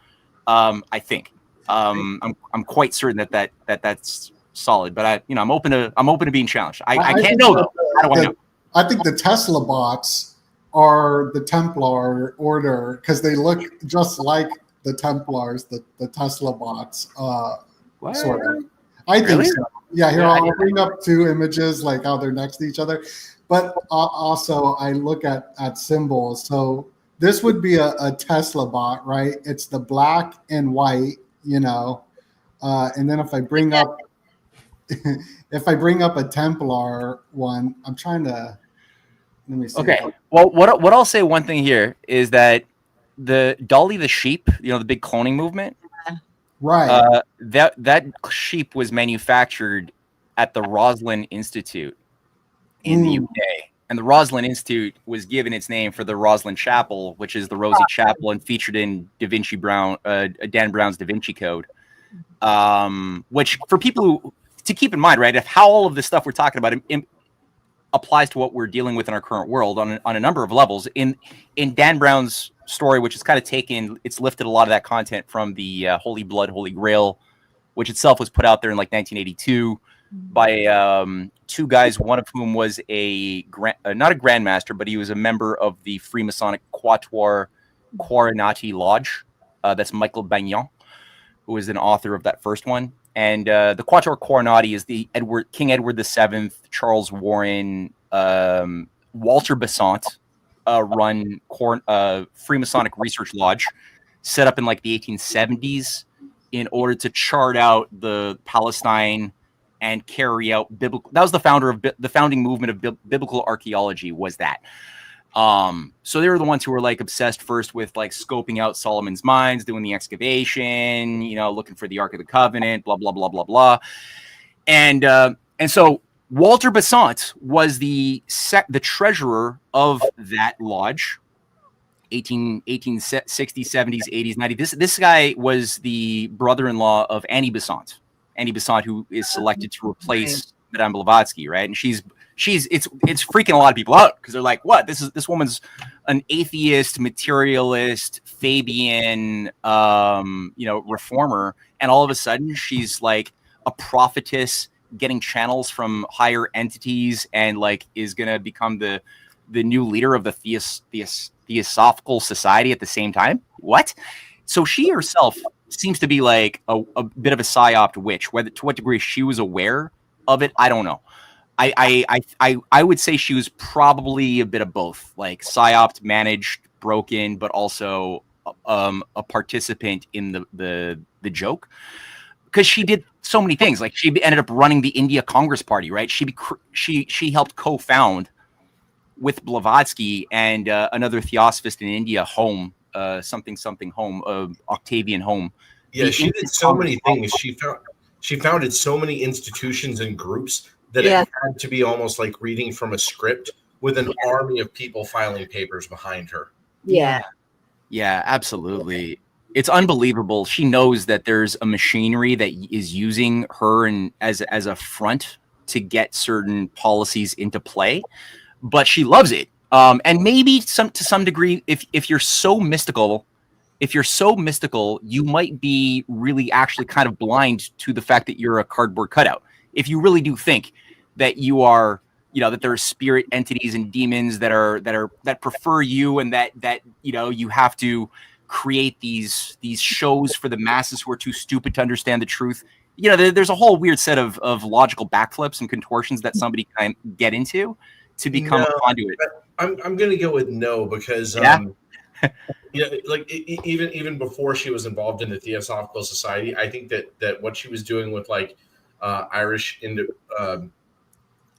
I think I'm quite certain that's solid, but I'm open to being challenged. I can't know though. How do I know? I think the Tesla bots are the Templar order because they look just like the Templars, the Tesla bots. Sort of. I think so. Yeah, here I'll bring up two images, like how they're next to each other. But also, I look at symbols. So this would be a Tesla bot, right? It's the black and white, you know. And then if I bring up a Templar one, I'm trying to. Let me see. Okay. Well, what I'll say one thing here is that the Dolly the sheep, you know, the big cloning movement. Right. That sheep was manufactured at the Roslin Institute in the UK, and the Roslin Institute was given its name for the Roslin Chapel, which is the Rosie Chapel, and featured in Dan Brown's Da Vinci Code. Which for people to keep in mind, right, if how all of this stuff we're talking about applies to what we're dealing with in our current world on a number of levels. In Dan Brown's story, which is kind of it's lifted a lot of that content from the Holy Blood, Holy Grail, which itself was put out there in like 1982 by two guys, one of whom was not a grandmaster, but he was a member of the Freemasonic Quatuor Coronati Lodge. That's Michael Bagnon, who was an author of that first one. And the Quatuor Coronati is the King Edward VII, Charles Warren, Walter Besant run Freemasonic Research Lodge, set up in like the 1870s in order to chart out the Palestine and carry out biblical. That was the founding movement of biblical archaeology. Was that? So they were the ones who were like obsessed first with like scoping out Solomon's mines, doing the excavation, you know, looking for the Ark of the Covenant, blah, blah, blah, blah, blah. And so Walter Besant was the treasurer of that lodge, 1860s, 70s, 80s, 90s. This guy was the brother-in-law of Annie Besant, who is selected to replace Madame Blavatsky, right? And it's freaking a lot of people out because they're like, what? This woman's an atheist, materialist, Fabian, reformer, and all of a sudden she's like a prophetess getting channels from higher entities and like is gonna become the new leader of the Theosophical Society at the same time. What? So she herself seems to be like a bit of a psyopt witch. To what degree she was aware of it, I don't know. I would say she was probably a bit of both, like psyopt, managed, broken, but also a participant in the joke, because she did so many things. Like she ended up running the India Congress Party, right? She helped co-found with Blavatsky and another Theosophist in India, Home, something Home, Octavian Home. Yeah, she did so many things. She founded so many institutions and groups that it had to be almost like reading from a script with an army of people filing papers behind her. Yeah, absolutely. It's unbelievable. She knows that there's a machinery that is using her and as a front to get certain policies into play, but she loves it. And maybe to some degree, if you're so mystical, you might be really actually kind of blind to the fact that you're a cardboard cutout. If you really do think that you are, that there are spirit entities and demons that prefer you, and that you have to create these shows for the masses who are too stupid to understand the truth. There's a whole weird set of logical backflips and contortions that somebody can get into to become a conduit. I'm going to go with no, because even before she was involved in the Theosophical Society, I think that what she was doing with Irish into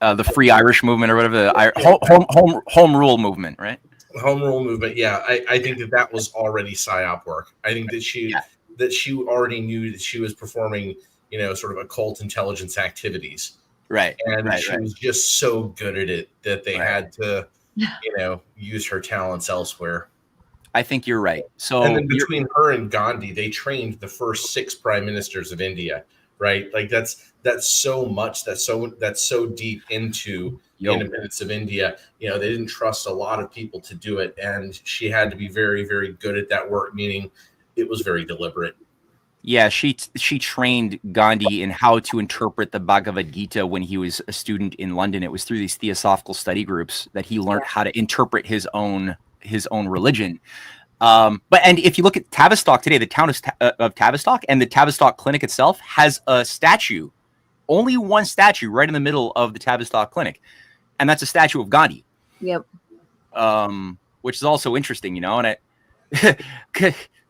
the Free Irish movement or whatever, the home rule movement, right? Home rule movement. Yeah, I think that was already psyop work. I think that she already knew that she was performing, sort of occult intelligence activities. Right. And she was just so good at it that they had to, use her talents elsewhere. I think you're right. So, and then between her and Gandhi, they trained the first 6 prime ministers of India, right? Like that's so much. That's so deep into the independence of India. They didn't trust a lot of people to do it, and she had to be very, very good at that work. Meaning, it was very deliberate. Yeah, she trained Gandhi in how to interpret the Bhagavad Gita when he was a student in London. It was through these theosophical study groups that he learned how to interpret his own religion. And if you look at Tavistock today, the town of Tavistock, and the Tavistock Clinic itself has a statue, only one statue right in the middle of the Tavistock Clinic, and that's a statue of Gandhi. Yep. Which is also interesting, and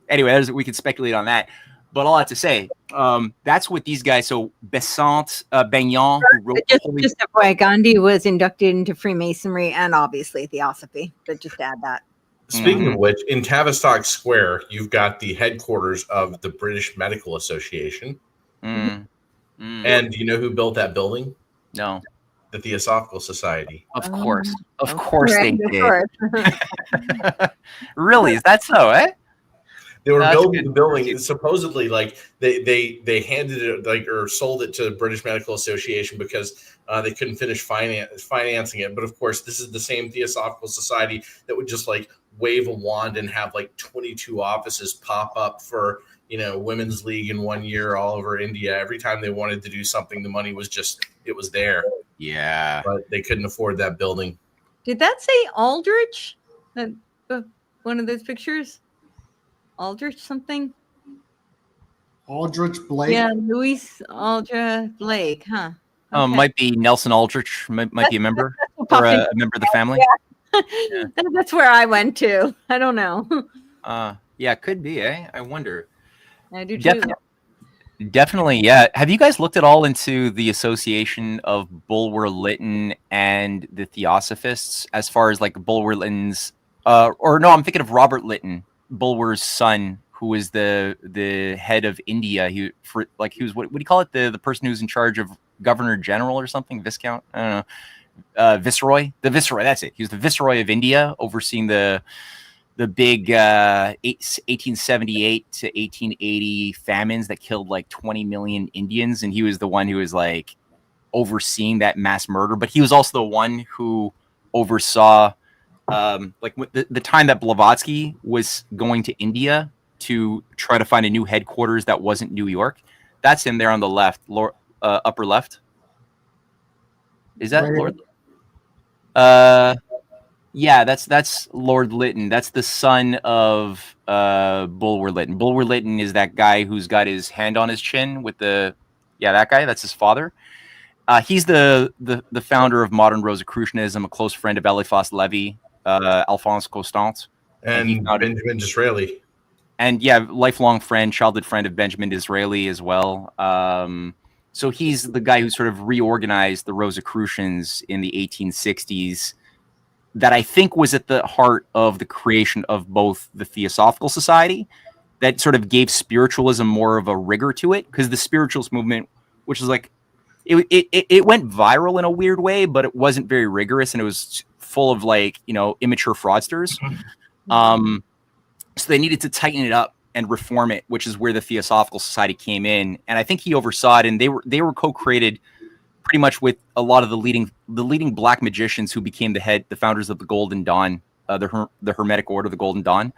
anyway, we could speculate on that. But all I have to say, that's what these guys. So Besant Benyon, who wrote just FYI, Gandhi was inducted into Freemasonry and obviously Theosophy. But just to add that. Speaking of which, in Tavistock Square, you've got the headquarters of the British Medical Association. And do you know who built that building? No. The Theosophical Society. Of course they did. Really? Is that so? They were building the building. Supposedly, they handed it or sold it to the British Medical Association because they couldn't finish financing it. But of course, this is the same Theosophical Society that would just wave a wand and have 22 offices pop up for Women's League in 1 year all over India. Every time they wanted to do something, the money was it was there. Yeah, but they couldn't afford that building. Did that say Aldrich? One of those pictures. Aldrich something? Aldrich Blake? Yeah, Louis Aldrich Blake, huh? Okay. Might be Nelson Aldrich, might be a member or a member of the family. Yeah. That's where I went to. I don't know. Yeah, could be, I wonder. I do too. Definitely, yeah. Have you guys looked at all into the association of Bulwer Lytton and the Theosophists as far as Bulwer Lytton's or no, I'm thinking of Robert Lytton, Bulwer's son, who was the head of India. He was what do you call it? The person who's in charge of Governor General or something, Viscount? I don't know. Viceroy. The Viceroy, that's it. He was the Viceroy of India, overseeing the big 1878 to 1880 famines that killed 20 million Indians, and he was the one who was overseeing that mass murder. But he was also the one who oversaw the time that Blavatsky was going to India to try to find a new headquarters that wasn't New York. That's him there on the left, upper left. Is that Lord? Yeah, that's Lord Lytton. That's the son of Bulwer Lytton. Bulwer Lytton is that guy who's got his hand on his chin with that guy. That's his father. He's the founder of modern Rosicrucianism, a close friend of Eliphas Levi, Alphonse Constant, and Benjamin Disraeli. And lifelong friend, childhood friend of Benjamin Disraeli as well. So he's the guy who sort of reorganized the Rosicrucians in the 1860s. That I think was at the heart of the creation of both the Theosophical Society, that sort of gave spiritualism more of a rigor to it, because the spiritualist movement, which is it went viral in a weird way, but it wasn't very rigorous, and it was full of immature fraudsters. So they needed to tighten it up and reform it, which is where the Theosophical Society came in, and I think he oversaw it, and they were co-created pretty much with a lot of the leading black magicians who became the founders of the Golden Dawn, the Hermetic Order, the Golden Dawn.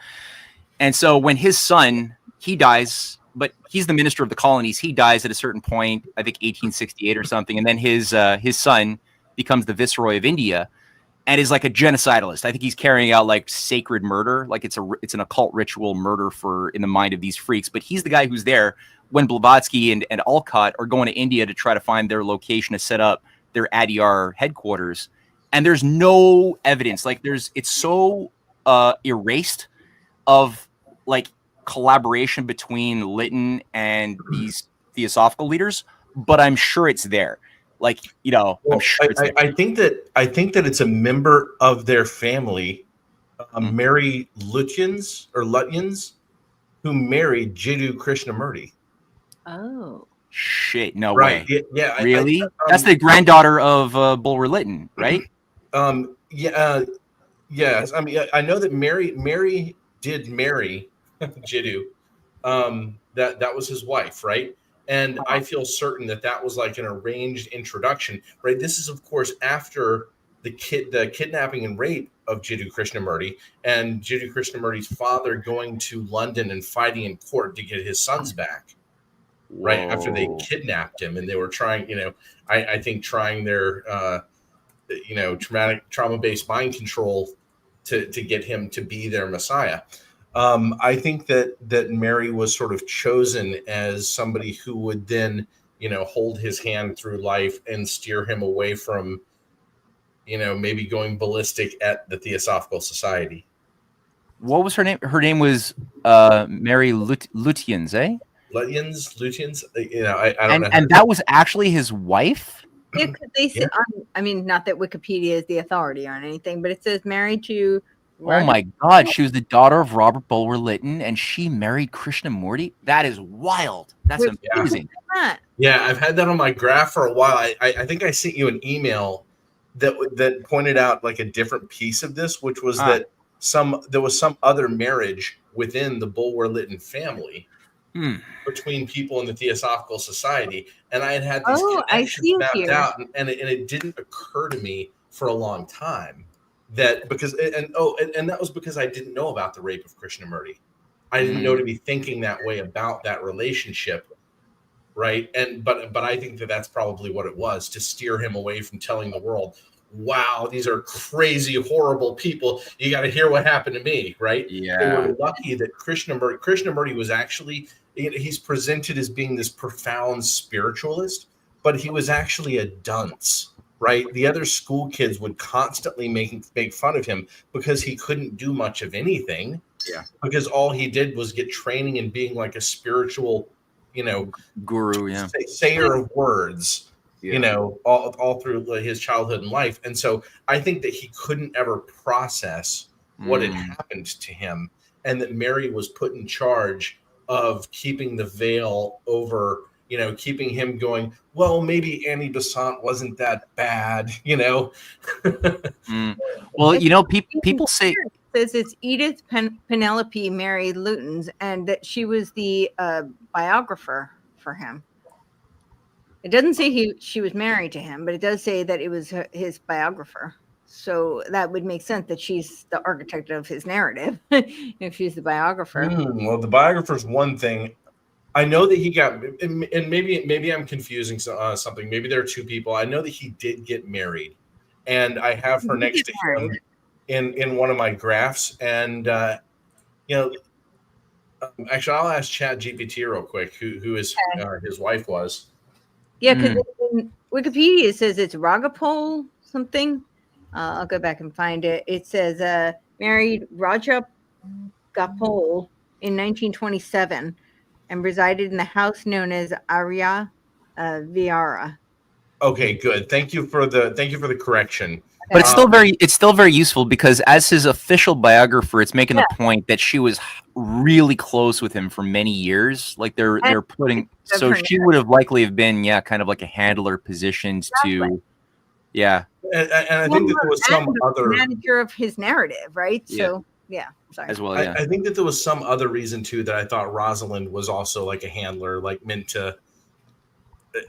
And so when his son, he dies, but he's the minister of the colonies. He dies at a certain point, I think 1868 or something, and then his son becomes the Viceroy of India, and is like a genocidalist. I think he's carrying out like sacred murder, like it's an occult ritual murder in the mind of these freaks. But he's the guy who's there when Blavatsky and Alcott are going to India to try to find their location to set up their Adyar headquarters, and there's no evidence. Like it's so erased of like collaboration between Lytton and these theosophical leaders, but I'm sure it's there. Like, I'm sure it's there. I think that it's a member of their family, Mary Lutyens, who married Jiddu Krishnamurti. Oh shit! No right. way. Yeah. Really? That's the granddaughter of Bulwer Lytton, right? Yes. I mean, I know that Mary did marry Jiddu. That was his wife, right? And I feel certain that was like an arranged introduction, right? This is, of course, after the kidnapping and rape of Jiddu Krishnamurti, and Jiddu Krishnamurti's father going to London and fighting in court to get his sons back. Whoa. Right after they kidnapped him, and they were trying, I think trying their, trauma-based mind control to get him to be their Messiah. I think that Mary was sort of chosen as somebody who would then, hold his hand through life and steer him away from, maybe going ballistic at the Theosophical Society. What was her name? Her name was Mary Lutyens, eh? Lutyens. I don't know. And that was actually his wife? Yeah, because they say, I mean, not that Wikipedia is the authority on anything, but it says married to. Oh my God, she was the daughter of Robert Bulwer Lytton, and she married Krishnamurti? That is wild. That's amazing. Yeah, I've had that on my graph for a while. I think I sent you an email that pointed out like a different piece of this, which was that there was some other marriage within the Bulwer Lytton family between people in the Theosophical Society, and I had these connections mapped out, and it didn't occur to me for a long time. That because and that was because I didn't know about the rape of Krishnamurti. I didn't know to be thinking that way about that relationship, right? But I think that's probably what it was, to steer him away from telling the world, "Wow, these are crazy, horrible people. You got to hear what happened to me," right? Yeah. They were lucky that Krishnamurti was actually, he's presented as being this profound spiritualist, but he was actually a dunce. Right, the other school kids would constantly make fun of him because he couldn't do much of anything. Yeah, because all he did was get training in being like a spiritual, guru, sayer of words. All through his childhood and life, and so I think that he couldn't ever process what had happened to him, and that Mary was put in charge of keeping the veil over. Keeping him going, well, maybe Annie Besant wasn't that bad, Well, people say it says it's Edith Penelope Mary Lutyens, and that she was the biographer for him. It doesn't say she was married to him, but it does say that it was his biographer. So that would make sense that she's the architect of his narrative if she's the biographer. Well, the biographer is one thing. I know that he got, and maybe I'm confusing something. Maybe there are two people. I know that he did get married, and I have her next to him in one of my graphs. And actually, I'll ask ChatGPT real quick who his wife was. Yeah, because in Wikipedia it says it's Ragapol something. I'll go back and find it. It says married Raja Gopal in 1927. And resided in the house known as Arya Vihara. Okay, good. Thank you for the correction. But it's still very useful, because as his official biographer, it's making the point that she was really close with him for many years. Like they're putting, so she would have likely have been kind of like a handler positioned to, And I think that there was some other manager of his narrative, right? So. Yeah, sorry. As well, I think that there was some other reason too that I thought Rosalind was also like a handler, like meant to,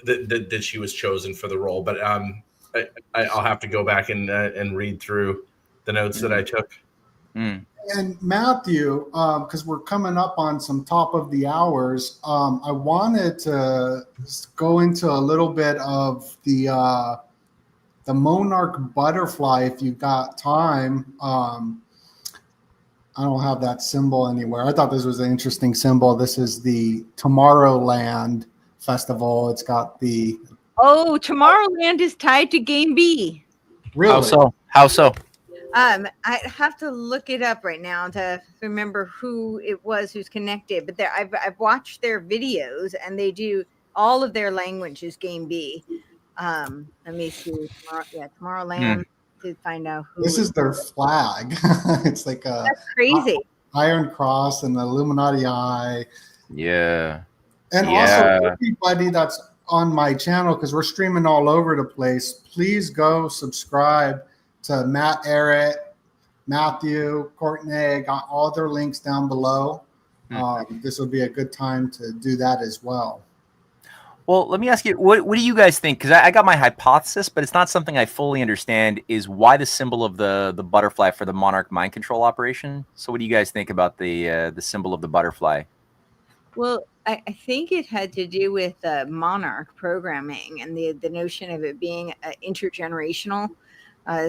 that she was chosen for the role. But I'll have to go back and read through the notes that I took. Mm. And Matthew, because we're coming up on some top of the hours, I wanted to go into a little bit of the Monarch butterfly, if you got time. I don't have that symbol anywhere. I thought this was an interesting symbol. This is the Tomorrowland Festival. It's got the... Oh, Tomorrowland is tied to Game B. Really? How so? How so? I have to look it up right now to remember who it was who's connected. But I've watched their videos, and they do all of their language is Game B. Let me see. Tomorrowland to find out who. This is their flag. It's like a That's crazy. Iron Cross and the Illuminati eye. Yeah. And also, everybody that's on my channel, because we're streaming all over the place, please go subscribe to Matt, Ehret, Mathew, Courtenay. I got all their links down below. This would be a good time to do that as well. Well, let me ask you, what do you guys think? Because I got my hypothesis, but it's not something I fully understand, is why the symbol of the butterfly for the Monarch mind control operation. So what do you guys think about the symbol of the butterfly? Well, I think it had to do with Monarch programming and the notion of it being intergenerational.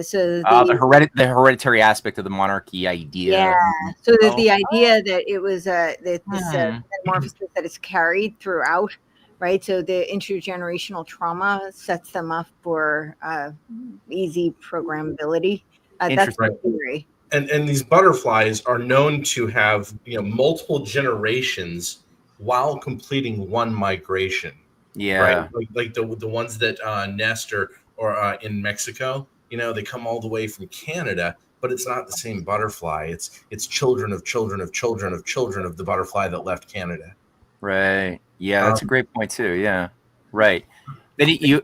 So the hereditary aspect of the monarchy idea. Yeah. So the idea that it was this metamorphosis that is carried throughout, right? So the intergenerational trauma sets them up for easy programmability. That's the theory. And these butterflies are known to have multiple generations while completing one migration. Yeah. Right. Like the ones that nest or in Mexico. They come all the way from Canada, but it's not the same butterfly. It's children of children of children of children of the butterfly that left Canada. Right. Yeah, that's a great point too. Yeah. Right. Then you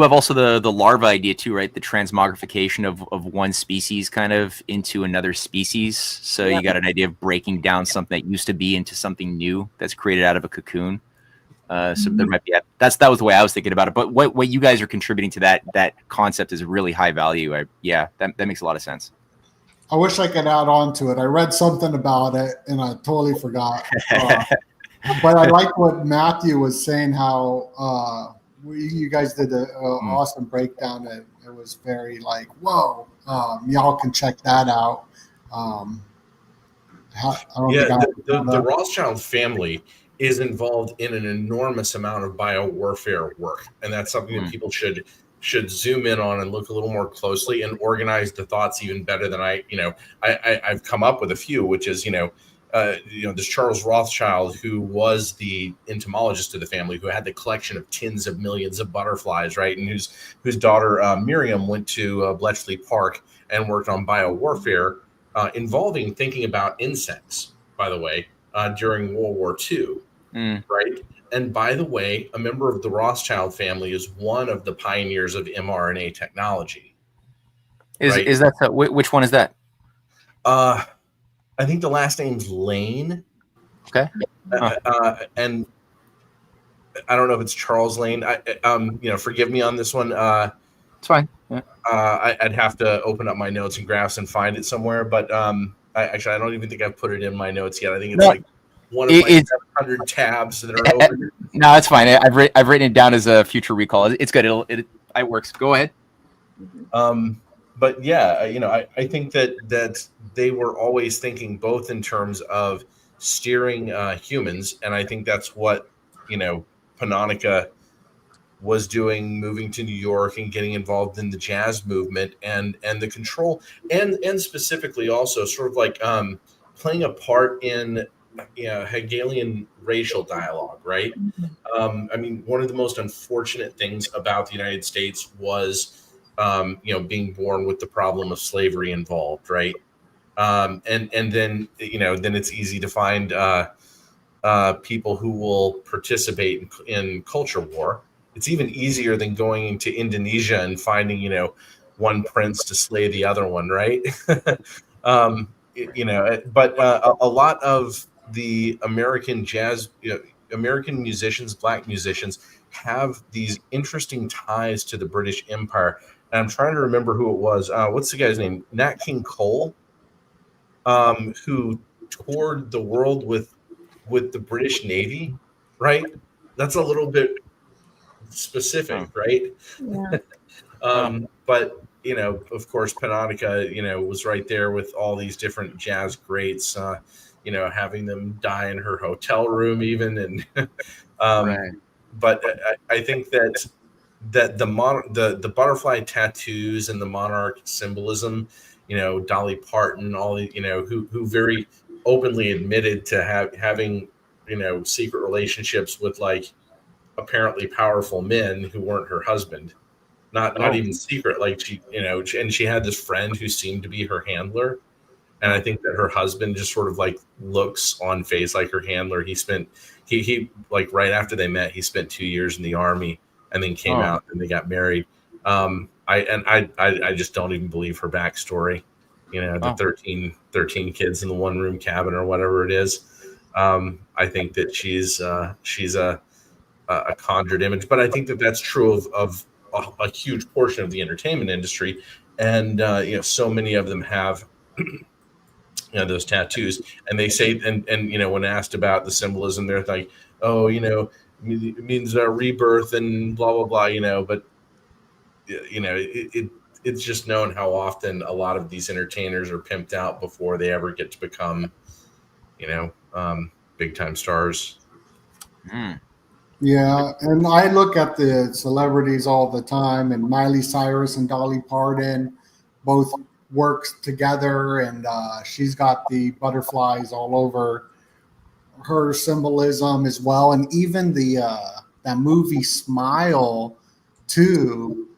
have also the larva idea too, right? The transmogrification of one species kind of into another species. So you got an idea of breaking down something that used to be into something new that's created out of a cocoon. So there might be that was the way I was thinking about it. But what you guys are contributing to that concept is really high value. That makes a lot of sense. I wish I could add on to it. I read something about it and I totally forgot. But I like what Mathew was saying, how you guys did an awesome breakdown. It was very like, whoa, y'all can check that out. The Rothschild family is involved in an enormous amount of biowarfare work, and that's something that people should zoom in on and look a little more closely and organize the thoughts even better than I've come up with a few, which is this Charles Rothschild, who was the entomologist of the family, who had the collection of tens of millions of butterflies, right, and whose daughter Miriam went to Bletchley Park and worked on biowarfare involving thinking about insects, by the way, during World War II. Right. And by the way, a member of the Rothschild family is one of the pioneers of mRNA technology. Is that which one is that? I think the last name's Lane. Okay. And I don't know if it's Charles Lane. Forgive me on this one. It's fine. Yeah. I'd have to open up my notes and graphs and find it somewhere. But I don't even think I've put it in my notes yet. I think it's one of my 700 tabs that are open. No, it's fine. I've written it down as a future recall. It's good. It works. Go ahead. But yeah, I think that they were always thinking both in terms of steering humans, and I think that's what Panonica was doing, moving to New York and getting involved in the jazz movement and the control, and specifically also sort of like playing a part in Hegelian racial dialogue, right? One of the most unfortunate things about the United States was being born with the problem of slavery involved, right? And then it's easy to find people who will participate in culture war. It's even easier than going into Indonesia and finding one prince to slay the other one, right? But a lot of the American jazz American musicians, black musicians, have these interesting ties to the British Empire. And I'm trying to remember who it was. What's the guy's name? Nat King Cole, who toured the world with the British Navy, right? That's a little bit specific, right? Yeah. But of course, Panatica, was right there with all these different jazz greats, having them die in her hotel room, even, and Right. But I think that the butterfly tattoos and the monarch symbolism, Dolly Parton, all the who very openly admitted to having secret relationships with like apparently powerful men who weren't her husband. Not even secret, like she, and she had this friend who seemed to be her handler. And I think that her husband just sort of like looks on face like her handler. He like right after they met, he spent 2 years in the army and then came out and they got married. I just don't even believe her backstory. The 13 kids in the one room cabin or whatever it is. I think that she's a conjured image, but I think that that's true of a huge portion of the entertainment industry, and so many of them have those tattoos, and they say, and when asked about the symbolism, they're like, oh, it means rebirth and blah blah blah, but it's just known how often a lot of these entertainers are pimped out before they ever get to become big time stars. Yeah, and I look at the celebrities all the time, and Miley Cyrus and Dolly Parton both works together, and she's got the butterflies all over her symbolism as well, and even the that movie Smile too,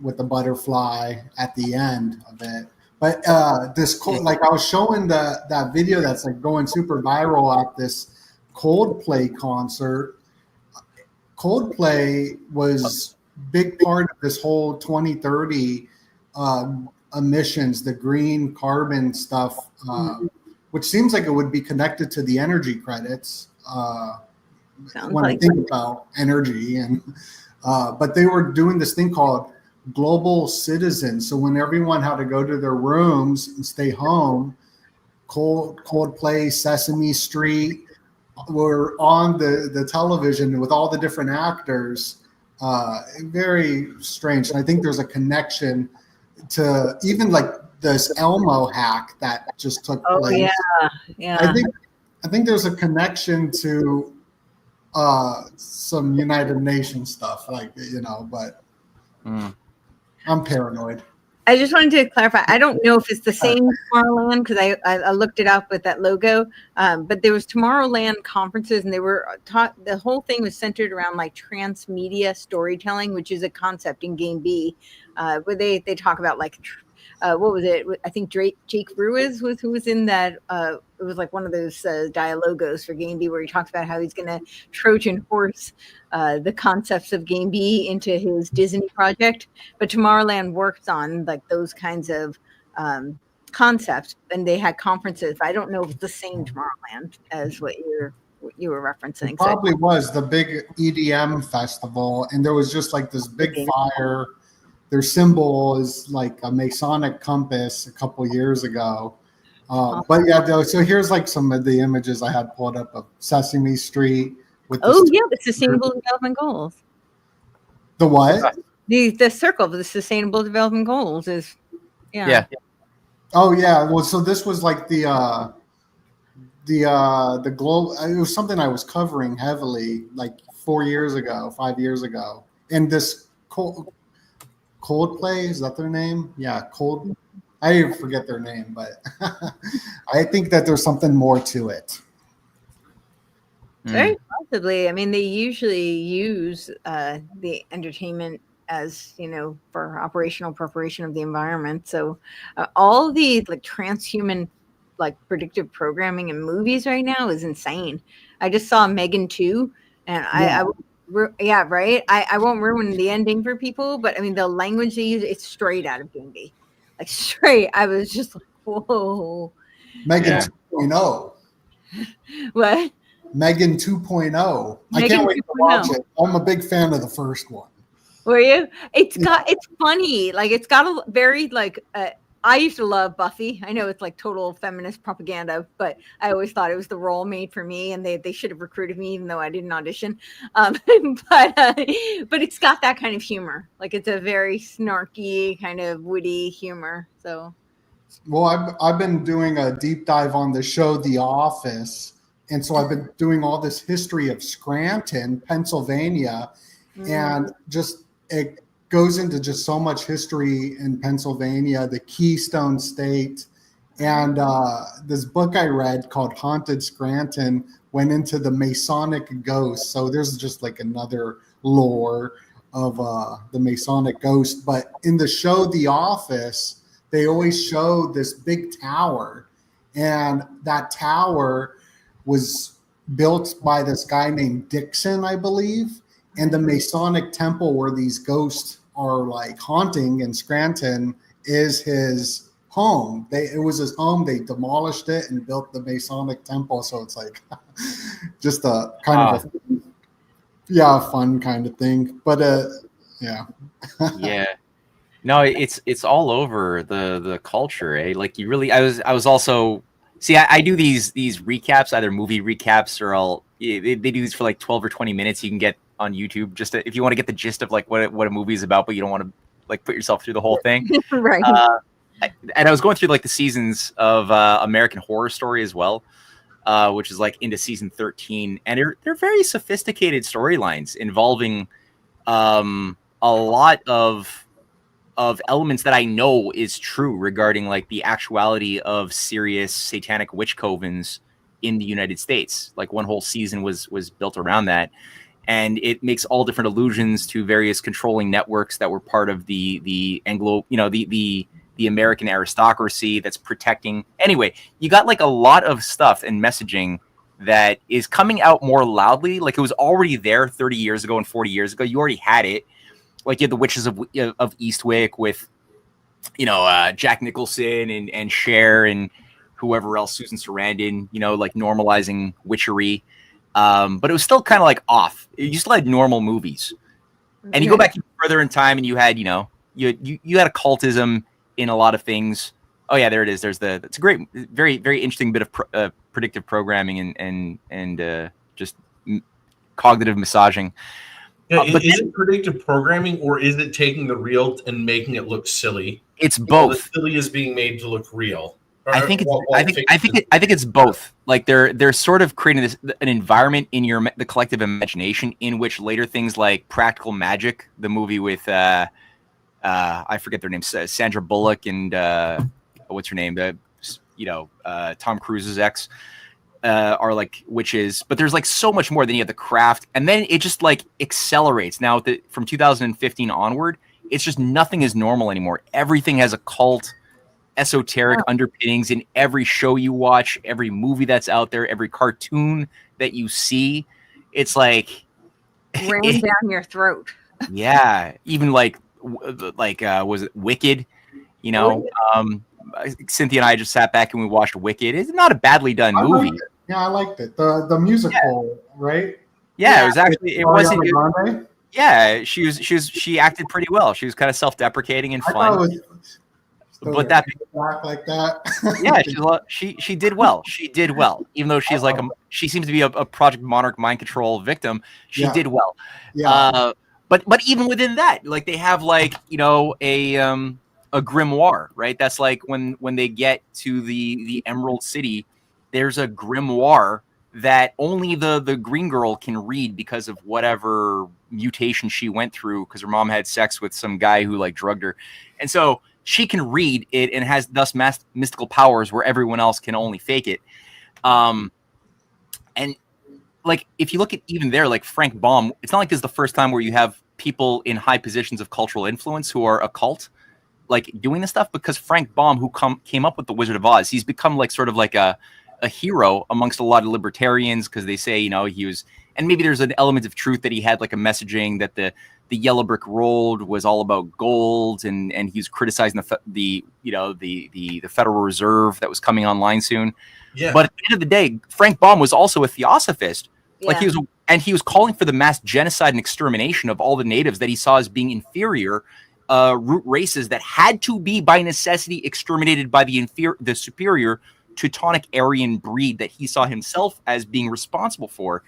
with the butterfly at the end of it. But like I was showing that video that's like going super viral at this Coldplay concert. Coldplay was big part of this whole 2030 emissions, the green carbon stuff, which seems like it would be connected to the energy credits when I think about energy. And but they were doing this thing called Global Citizen. So when everyone had to go to their rooms and stay home, Coldplay, Sesame Street were on the television with all the different actors. Very strange. And I think there's a connection to even like this Elmo hack that just took place. Yeah. I think there's a connection to some United Nations stuff, but I'm paranoid. I just wanted to clarify. I don't know if it's the same Tomorrowland because I looked it up with that logo. But there was Tomorrowland conferences, and they were taught. The whole thing was centered around like transmedia storytelling, which is a concept in Game B, where they talk about like what was it? I think Jake Ruiz was who was in that. It was like one of those dialogos for Game B where he talks about how he's going to Trojan horse the concepts of Game B into his Disney project. But Tomorrowland worked on like those kinds of concepts, and they had conferences. I don't know if it's the same Tomorrowland as what you were referencing. It probably was the big EDM festival, and there was just like this big fire. Their symbol is like a Masonic compass a couple years ago. But yeah, so here's like some of the images I had pulled up of Sesame Street. With the Sustainable Development Goals. The what? The circle of the Sustainable Development Goals is, yeah. Oh yeah, well, so this was like the global. It was something I was covering heavily like 5 years ago, and this Coldplay, is that their name? Yeah, I forget their name, but I think that there's something more to it. Very possibly. I mean, they usually use the entertainment as, for operational preparation of the environment. So all the like transhuman, like predictive programming in movies right now is insane. I just saw Megan 2, and right. I won't ruin the ending for people, but I mean, the language they use, it's straight out of Game B. Like straight. I was just like, whoa. Megan 2.0. What? Megan 2.0. I Megan can't wait to 2.0. watch it. I'm a big fan of the first one. Were you? It's funny. Like it's got a very I used to love Buffy. I know it's like total feminist propaganda, but I always thought it was the role made for me, and they should have recruited me, even though I didn't audition. But it's got that kind of humor. Like it's a very snarky, kind of witty humor. So, well, I've been doing a deep dive on the show The Office, and so I've been doing all this history of Scranton, Pennsylvania, and just it goes into just so much history in Pennsylvania, the Keystone State. And this book I read called Haunted Scranton went into the Masonic ghost. So there's just like another lore of the Masonic ghost. But in the show The Office, they always show this big tower. And that tower was built by this guy named Dixon, I believe. And the Masonic temple where these ghosts are like haunting in Scranton is his home. It was his home. They demolished it and built the Masonic temple. So it's like just a kind of a fun kind of thing. But yeah. Yeah. No, it's all over the culture, eh? Like you really, I was also, see, I do these recaps, either movie recaps or they do these for like 12 or 20 minutes. You can get on YouTube just if you want to get the gist of like what a movie is about, but you don't want to like put yourself through the whole thing. Right. And I was going through like the seasons of American Horror Story as well, which is like into season 13, and they're very sophisticated storylines involving a lot of elements that I know is true regarding like the actuality of serious satanic witch covens in the United States. Like one whole season was built around that. And it makes all different allusions to various controlling networks that were part of the Anglo, the American aristocracy that's protecting. Anyway, you got like a lot of stuff and messaging that is coming out more loudly. Like it was already there 30 years ago and 40 years ago. You already had it. Like you had the Witches of Eastwick with, Jack Nicholson and Cher and whoever else, Susan Sarandon, like normalizing witchery. But it was still kind of like off. You still had normal movies, and you go back further in time, and you had, you had occultism in a lot of things. Oh yeah, there it is. It's a great, very, very interesting bit of predictive programming and just cognitive massaging. Yeah, is it predictive programming, or is it taking the real and making it look silly? It's both. The silly is being made to look real. I think it's both. Like they're sort of creating an environment in the collective imagination in which later things like Practical Magic, the movie with I forget their names, Sandra Bullock and what's her name, Tom Cruise's ex, are like witches. But there's like so much more than you have the craft, and then it just like accelerates. Now from 2015 onward, it's just nothing is normal anymore. Everything has a cult. Esoteric underpinnings in every show you watch, every movie that's out there, every cartoon that you see. It's like ran down your throat. Yeah, even like was it Wicked? Cynthia and I just sat back and we watched Wicked. It's not a badly done movie. I liked it. The musical, right? Yeah, it was actually it wasn't. Grande? Yeah, she acted pretty well. She was kind of self-deprecating and fun. But that like that. Yeah, she did well. She did well, even though she's like she seems to be a Project Monarch mind control victim. She did well. Yeah. But even within that, like they have like a grimoire, right? That's like when they get to the Emerald City, there's a grimoire that only the green girl can read because of whatever mutation she went through because her mom had sex with some guy who like drugged her, and so she can read it and has thus mystical powers where everyone else can only fake it. And like, if you look at even there, like Frank Baum, it's not like this is the first time where you have people in high positions of cultural influence who are occult, like doing this stuff, because Frank Baum, who came up with the Wizard of Oz, he's become like sort of like a a hero amongst a lot of libertarians because they say, he was, and maybe there's an element of truth that he had like a messaging that the Yellow Brick Road was all about gold, and he was criticizing the Federal Reserve that was coming online soon. Yeah. But at the end of the day, Frank Baum was also a Theosophist. Like he was calling for the mass genocide and extermination of all the natives that he saw as being inferior root races that had to be by necessity exterminated by the superior Teutonic Aryan breed that he saw himself as being responsible for.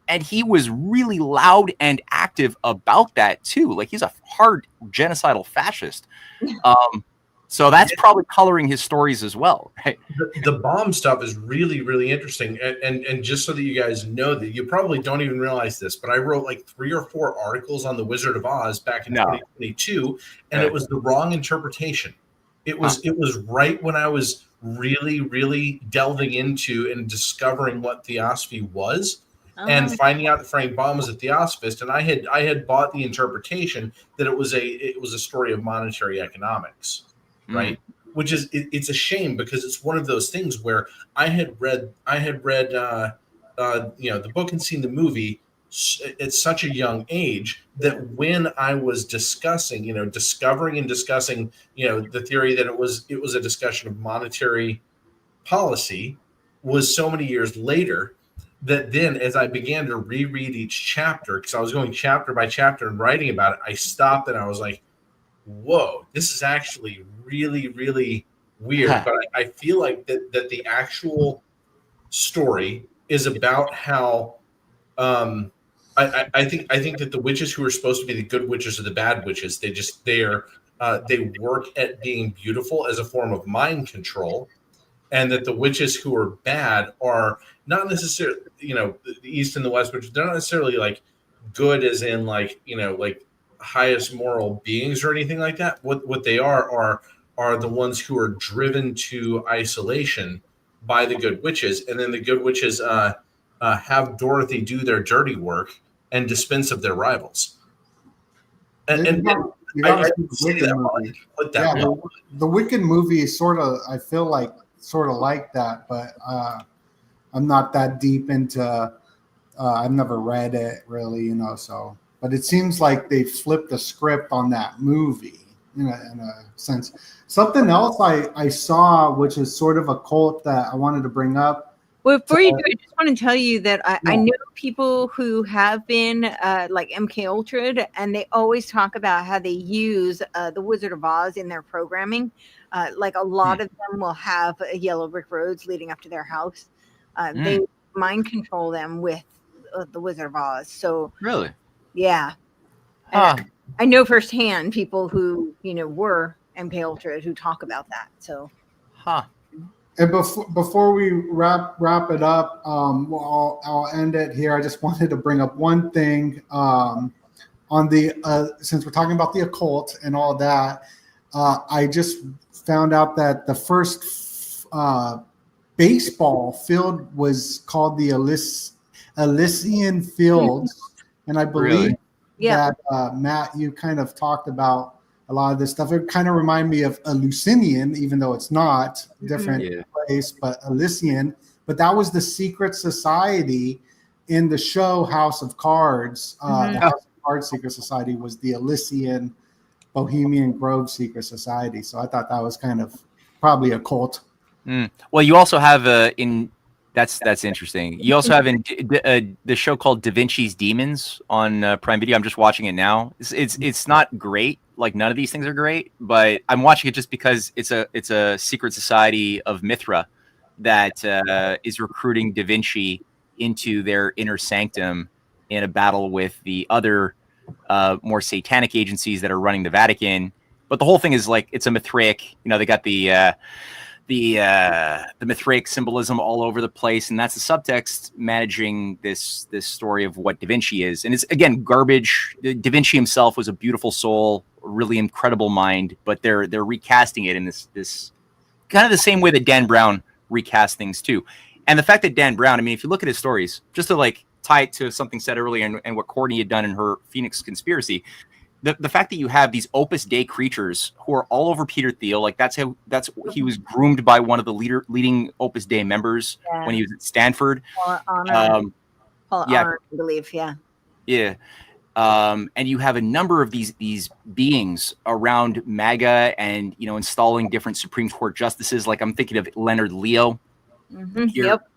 And he was really loud and active about that too. Like he's a hard genocidal fascist. So that's probably coloring his stories as well, right? The bomb stuff is really, really interesting. And just so that you guys know that you probably don't even realize this, but I wrote like 3 or 4 articles on the Wizard of Oz back in 2022, and it was the wrong interpretation. It was right when I was really, really delving into and discovering what Theosophy was. And finding out that Frank Baum was a Theosophist, and I had bought the interpretation that it was a story of monetary economics, right? Which is it's a shame because it's one of those things where I had read the book and seen the movie at such a young age that when I was discussing the theory that it was a discussion of monetary policy was so many years later. That then, as I began to reread each chapter, because I was going chapter by chapter and writing about it, I stopped and I was like, whoa, this is actually really, really weird. But I feel like that the actual story is about how I think that the witches who are supposed to be the good witches are the bad witches. They work at being beautiful as a form of mind control. And that the witches who are bad are not necessarily, the East and the West, but they're not necessarily like good as in like highest moral beings or anything like that. What they are the ones who are driven to isolation by the good witches. And then the good witches have Dorothy do their dirty work and dispense of their rivals. The Wicked movie sort of, I feel like, sort of like that, but I'm not that deep into I've never read it really, so but it seems like they flipped the script on that movie in a sense. Something else I saw, which is sort of a cult that I wanted to bring up. Well, before you do, I just want to tell you that I know people who have been like MK Ultra, and they always talk about how they use the Wizard of Oz in their programming. Like a lot of them will have yellow brick roads leading up to their house. They mind control them with the Wizard of Oz. So really, yeah. I know firsthand people who were MK Ultra who talk about that. So, And before we wrap it up, I'll end it here. I just wanted to bring up one thing on the since we're talking about the occult and all that. I just found out that the first baseball field was called the Elysian Fields, and I believe that Matt, you kind of talked about a lot of this stuff. It kind of reminded me of Eleusinian, even though it's not different place, but Elysian. But that was the secret society in the show House of Cards. The House of Cards secret society was the Elysian Bohemian Grove secret society. So I thought that was kind of probably a cult. Well, you also have that's interesting. You also have the show called Da Vinci's Demons on Prime Video. I'm just watching it now. It's not great. Like none of these things are great, but I'm watching it just because it's a secret society of Mithra that is recruiting Da Vinci into their inner sanctum in a battle with the other more satanic agencies that are running the Vatican. But the whole thing is like it's a Mithraic. They got the Mithraic symbolism all over the place, and that's the subtext managing this story of what Da Vinci is. And it's again garbage. Da Vinci himself was a beautiful soul, a really incredible mind, but they're recasting it in this kind of the same way that Dan Brown recast things too. And the fact that Dan Brown, I mean, if you look at his stories, just to like tie it to something said earlier and what Courtenay had done in her Phoenix Conspiracy, the fact that you have these Opus Dei creatures who are all over Peter Thiel, like he was groomed by one of the leading Opus Dei members when he was at Stanford. Paul yeah, Honor, I believe. Yeah. Yeah. And you have a number of these beings around MAGA and, installing different Supreme Court justices. Like I'm thinking of Leonard Leo. Yep.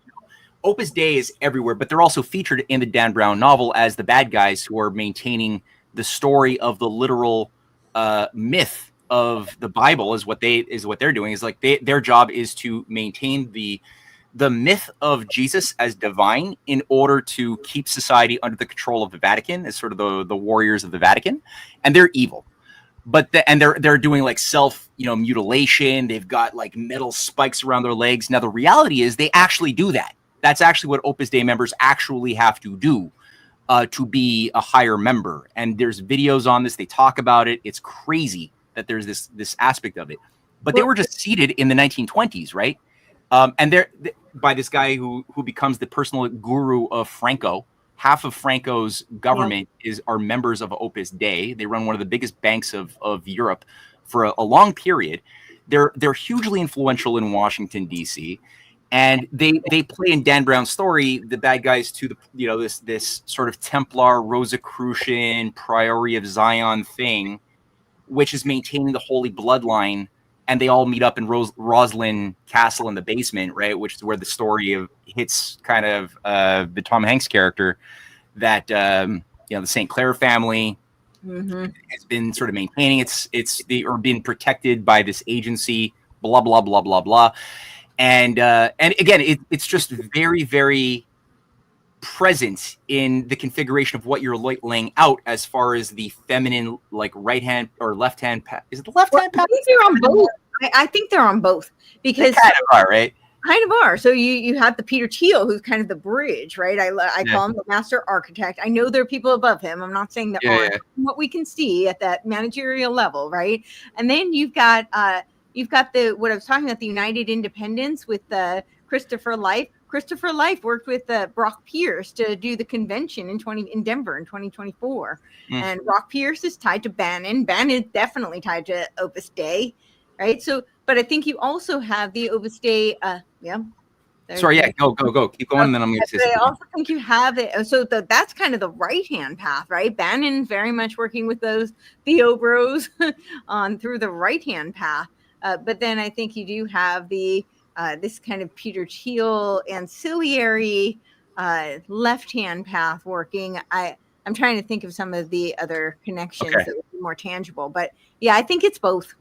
Opus Dei is everywhere, but they're also featured in the Dan Brown novel as the bad guys who are maintaining the story of the literal myth of the Bible is what they're doing. Is like their job is to maintain the myth of Jesus as divine in order to keep society under the control of the Vatican as sort of the warriors of the Vatican, and they're evil. But they're doing like self mutilation. They've got like metal spikes around their legs. Now the reality is they actually do that. That's actually what Opus Dei members actually have to do to be a higher member. And there's videos on this. They talk about it. It's crazy that there's this aspect of it. But they were just seeded in the 1920s, right? And they're by this guy who becomes the personal guru of Franco. Half of Franco's government are members of Opus Dei. They run one of the biggest banks of Europe for a long period. They're hugely influential in Washington, D.C., and they play in Dan Brown's story the bad guys to this sort of Templar, Rosicrucian, Priory of Zion thing, which is maintaining the holy bloodline. And they all meet up in Roslyn Castle in the basement, right? Which is where the story hits kind of the Tom Hanks character that the St. Clair family has been sort of maintaining. Or being protected by this agency, blah blah blah blah blah. And again, it's just very, very present in the configuration of what you're laying out as far as the feminine, like right hand or left hand path. Is it the left hand path? I think they're on both. I think they're on both because they kind of are, right? Kind of are. So you have the Peter Thiel, who's kind of the bridge, right? I call him the master architect. I know there are people above him. I'm not saying there aren't. What we can see at that managerial level, right? And then you've got what I was talking about, the United Independents with Christopher Life. Christopher Life worked with Brock Pierce to do the convention in Denver in 2024. And Brock Pierce is tied to Bannon. Bannon is definitely tied to Opus Dei, right? So, but I think you also have the Opus Dei. Sorry, go. Keep going, and then I'm going to say something. I also think you have it. So that's kind of the right-hand path, right? Bannon very much working with those Theo Bros on through the right-hand path. But then I think you do have the this kind of Peter Thiel ancillary left-hand path working. I'm trying to think of some of the other connections that would be more tangible. But yeah, I think it's both.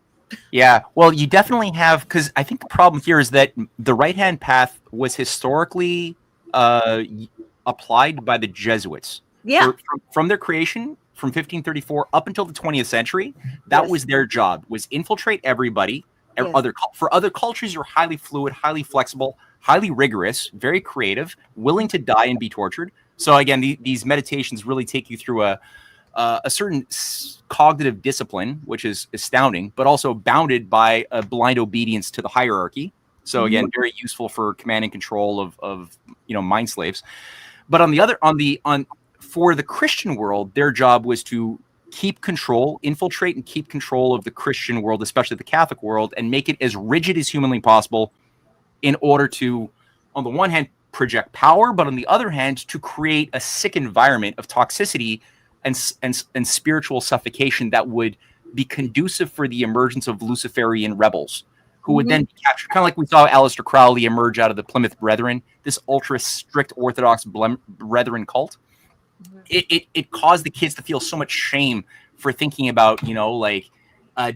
Yeah, well, you definitely have, because I think the problem here is that the right-hand path was historically applied by the Jesuits. Yeah. From their creation from 1534 up until the 20th century, that was their job, was infiltrate everybody. For other cultures, you're highly fluid, highly flexible, highly rigorous, very creative, willing to die and be tortured. So again, these meditations really take you through a certain cognitive discipline, which is astounding, but also bounded by a blind obedience to the hierarchy. So again, very useful for command and control of mind slaves. But for the Christian world, their job was to infiltrate and keep control of the Christian world, especially the Catholic world, and make it as rigid as humanly possible in order to, on the one hand, project power, but on the other hand, to create a sick environment of toxicity and spiritual suffocation that would be conducive for the emergence of Luciferian rebels who would then be captured, kind of like we saw Aleister Crowley emerge out of the Plymouth Brethren, this ultra strict Orthodox Brethren cult. It caused the kids to feel so much shame for thinking about,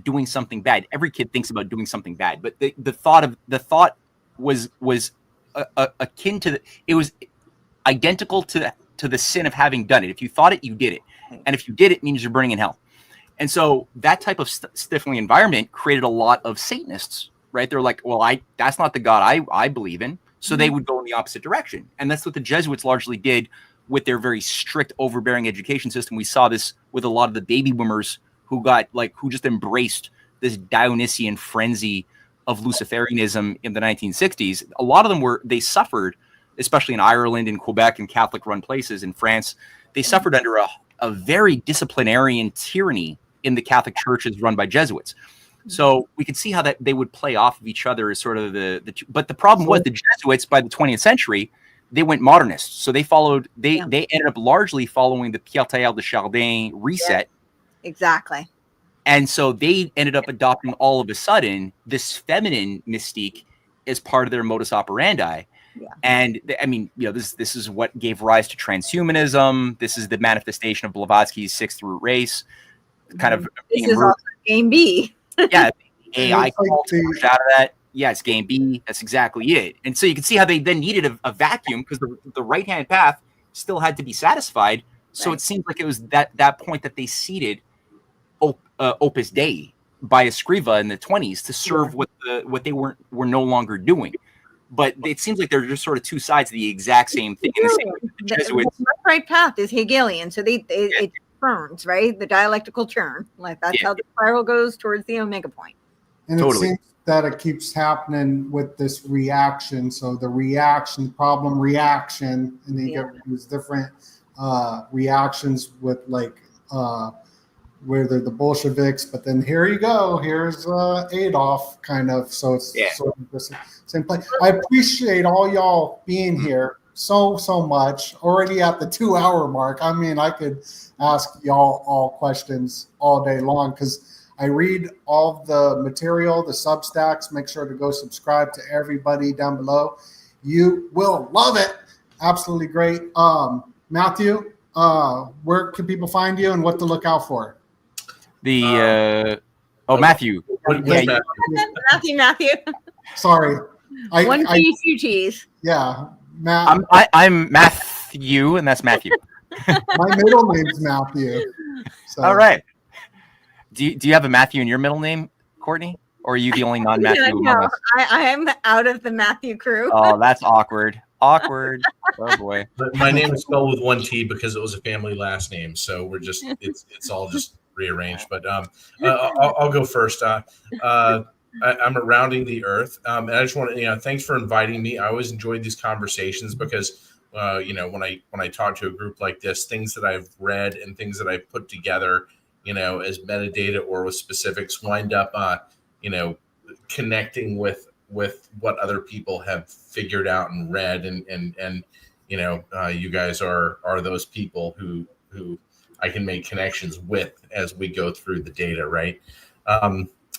doing something bad. Every kid thinks about doing something bad, but the thought was akin to it was identical to the sin of having done it. If you thought it, you did it, and if you did it, means you're burning in hell. And so that type of stifling environment created a lot of Satanists, right? They're like, well, that's not the God I believe in, so they would go in the opposite direction, and that's what the Jesuits largely did with their very strict, overbearing education system. We saw this with a lot of the baby boomers who just embraced this Dionysian frenzy of Luciferianism in the 1960s. A lot of them they suffered, especially in Ireland and Quebec and Catholic-run places in France. They suffered under a a very disciplinarian tyranny in the Catholic churches run by Jesuits. So we could see how that they would play off of each other as sort of but the problem was the Jesuits by the 20th century, they went modernist. So they followed, they ended up largely following the Pierre de Chardin reset. Yeah, exactly. And so they ended up adopting all of a sudden this feminine mystique as part of their modus operandi. Yeah. And I mean, this is what gave rise to transhumanism. This is the manifestation of Blavatsky's sixth root race. Kind of this is also game B. Yeah, AI cult out of that. Yeah, it's game B. That's exactly it. And so you can see how they then needed a vacuum because the right-hand path still had to be satisfied. So it seems like it was that point that they seeded Opus Dei by Escriva in the 20s to serve what they were no longer doing. But it seems like they're just sort of two sides of the exact same thing. The right path is Hegelian, so it turns, right? The dialectical churn, like that's how the spiral goes towards the omega point. And it seems that it keeps happening with this reaction. So the reaction, problem, reaction, and then you get these different reactions with like where they're the Bolsheviks, but then here you go, here's Adolf kind of. So it's sort of the same play. I appreciate all y'all being here so much. Already at the 2-hour mark. I mean, I could ask y'all all questions all day long because I read all the material, the Substacks. Make sure to go subscribe to everybody down below. You will love it. Absolutely great. Mathew, where can people find you and what to look out for? Matthew. Matthew. Sorry. Two G's. Yeah. Matt. I'm Matthew, and that's Matthew. My middle name's Matthew. So. All right. Do you have a Matthew in your middle name, Courtney? Or are you the only non-Matthew among us? I am out of the Matthew crew. Oh, that's awkward. Awkward. Oh boy. My name is spelled with one T because it was a family last name. So we're just it's all just rearranged. But I'll go first. I'm at Rounding the Earth. And I just want to, thanks for inviting me. I always enjoyed these conversations because when I talk to a group like this, things that I've read and things that I've put together, as metadata or with specifics wind up connecting with what other people have figured out and read, and you guys are those people who I can make connections with as we go through the data, right?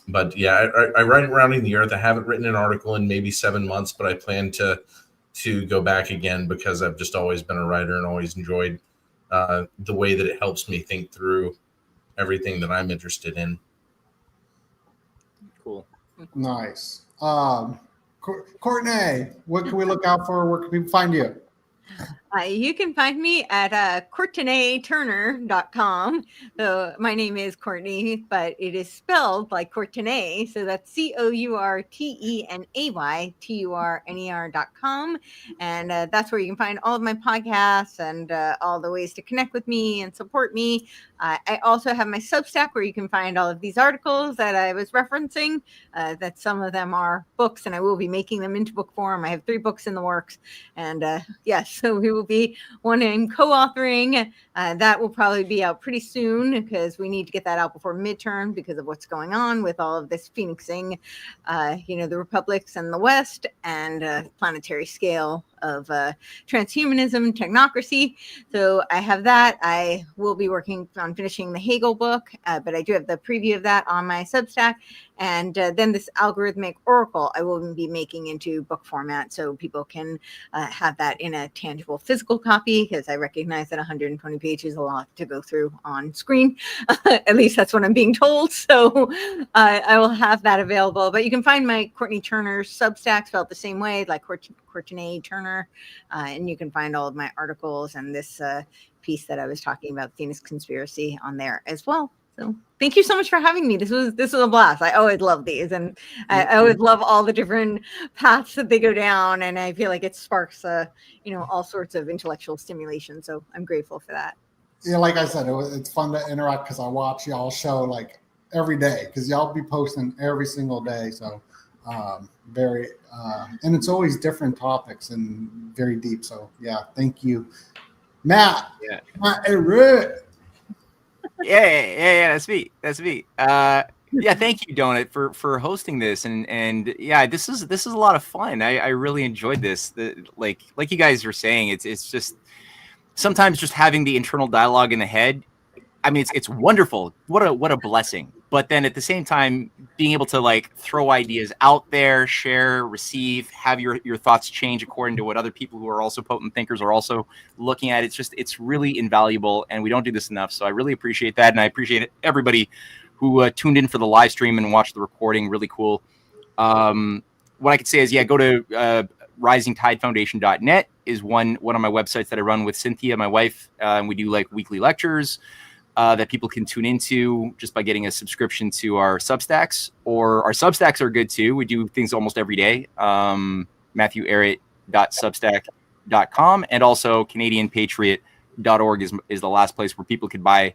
But yeah, I write Rounding the Earth. I haven't written an article in maybe 7 months, but I plan to go back again because I've just always been a writer and always enjoyed the way that it helps me think through everything that I'm interested in. Cool. Nice. Courtenay, what can we look out for? Where can people find you? You can find me at CourtenayTurner.com. So my name is Courtenay, but it is spelled like Courtenay. So that's CourtenayTurner.com. And that's where you can find all of my podcasts and all the ways to connect with me and support me. I also have my Substack where you can find all of these articles that I was referencing, that some of them are books, and I will be making them into book form. I have 3 books in the works. And yes, so we will be one in co-authoring. That will probably be out pretty soon because we need to get that out before midterm because of what's going on with all of this phoenixing, the republics and the West and planetary scale of transhumanism, technocracy. So I have that. I will be working on finishing the Hegel book, but I do have the preview of that on my Substack. And then this algorithmic oracle I will be making into book format so people can have that in a tangible physical copy, because I recognize that 120 pages is a lot to go through on screen. At least that's what I'm being told. So I will have that available. But you can find my Courtenay Turner Substack spelled the same way, like Courtenay Turner. And you can find all of my articles and this piece that I was talking about, Phoenix Conspiracy, on there as well. So thank you so much for having me. This was a blast. I always love these, and I always love all the different paths that they go down, and I feel like it sparks all sorts of intellectual stimulation. So I'm grateful for that. Yeah, like I said, it's fun to interact because I watch y'all show like every day because y'all be posting every single day. So and it's always different topics and very deep. So yeah, thank you, Matt. Yeah. Matt Ehret. Yeah. That's me. Yeah, thank you, Donut, for hosting this, and yeah, this is a lot of fun. I really enjoyed this. Like you guys were saying, it's just sometimes just having the internal dialogue in the head. I mean, it's wonderful. What a blessing. But then at the same time, being able to like throw ideas out there, share, receive, have your thoughts change according to what other people who are also potent thinkers are also looking at. It's really invaluable, and we don't do this enough. So I really appreciate that, and I appreciate everybody who tuned in for the live stream and watched the recording. Really cool. What I could say is, yeah, go to risingtidefoundation.net is one of my websites that I run with Cynthia, my wife, and we do like weekly lectures that people can tune into just by getting a subscription to our Substacks, or our Substacks are good too. We do things almost every day. MathewEhret.substack.com, and also CanadianPatriot.org is the last place where people could buy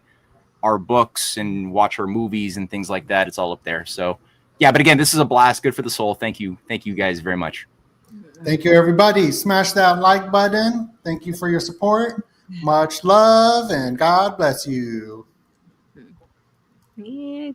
our books and watch our movies and things like that. It's all up there. So yeah, but again, this is a blast. Good for the soul. Thank you guys very much. Thank you, everybody. Smash that like button. Thank you for your support. Much love, and God bless you. Yeah,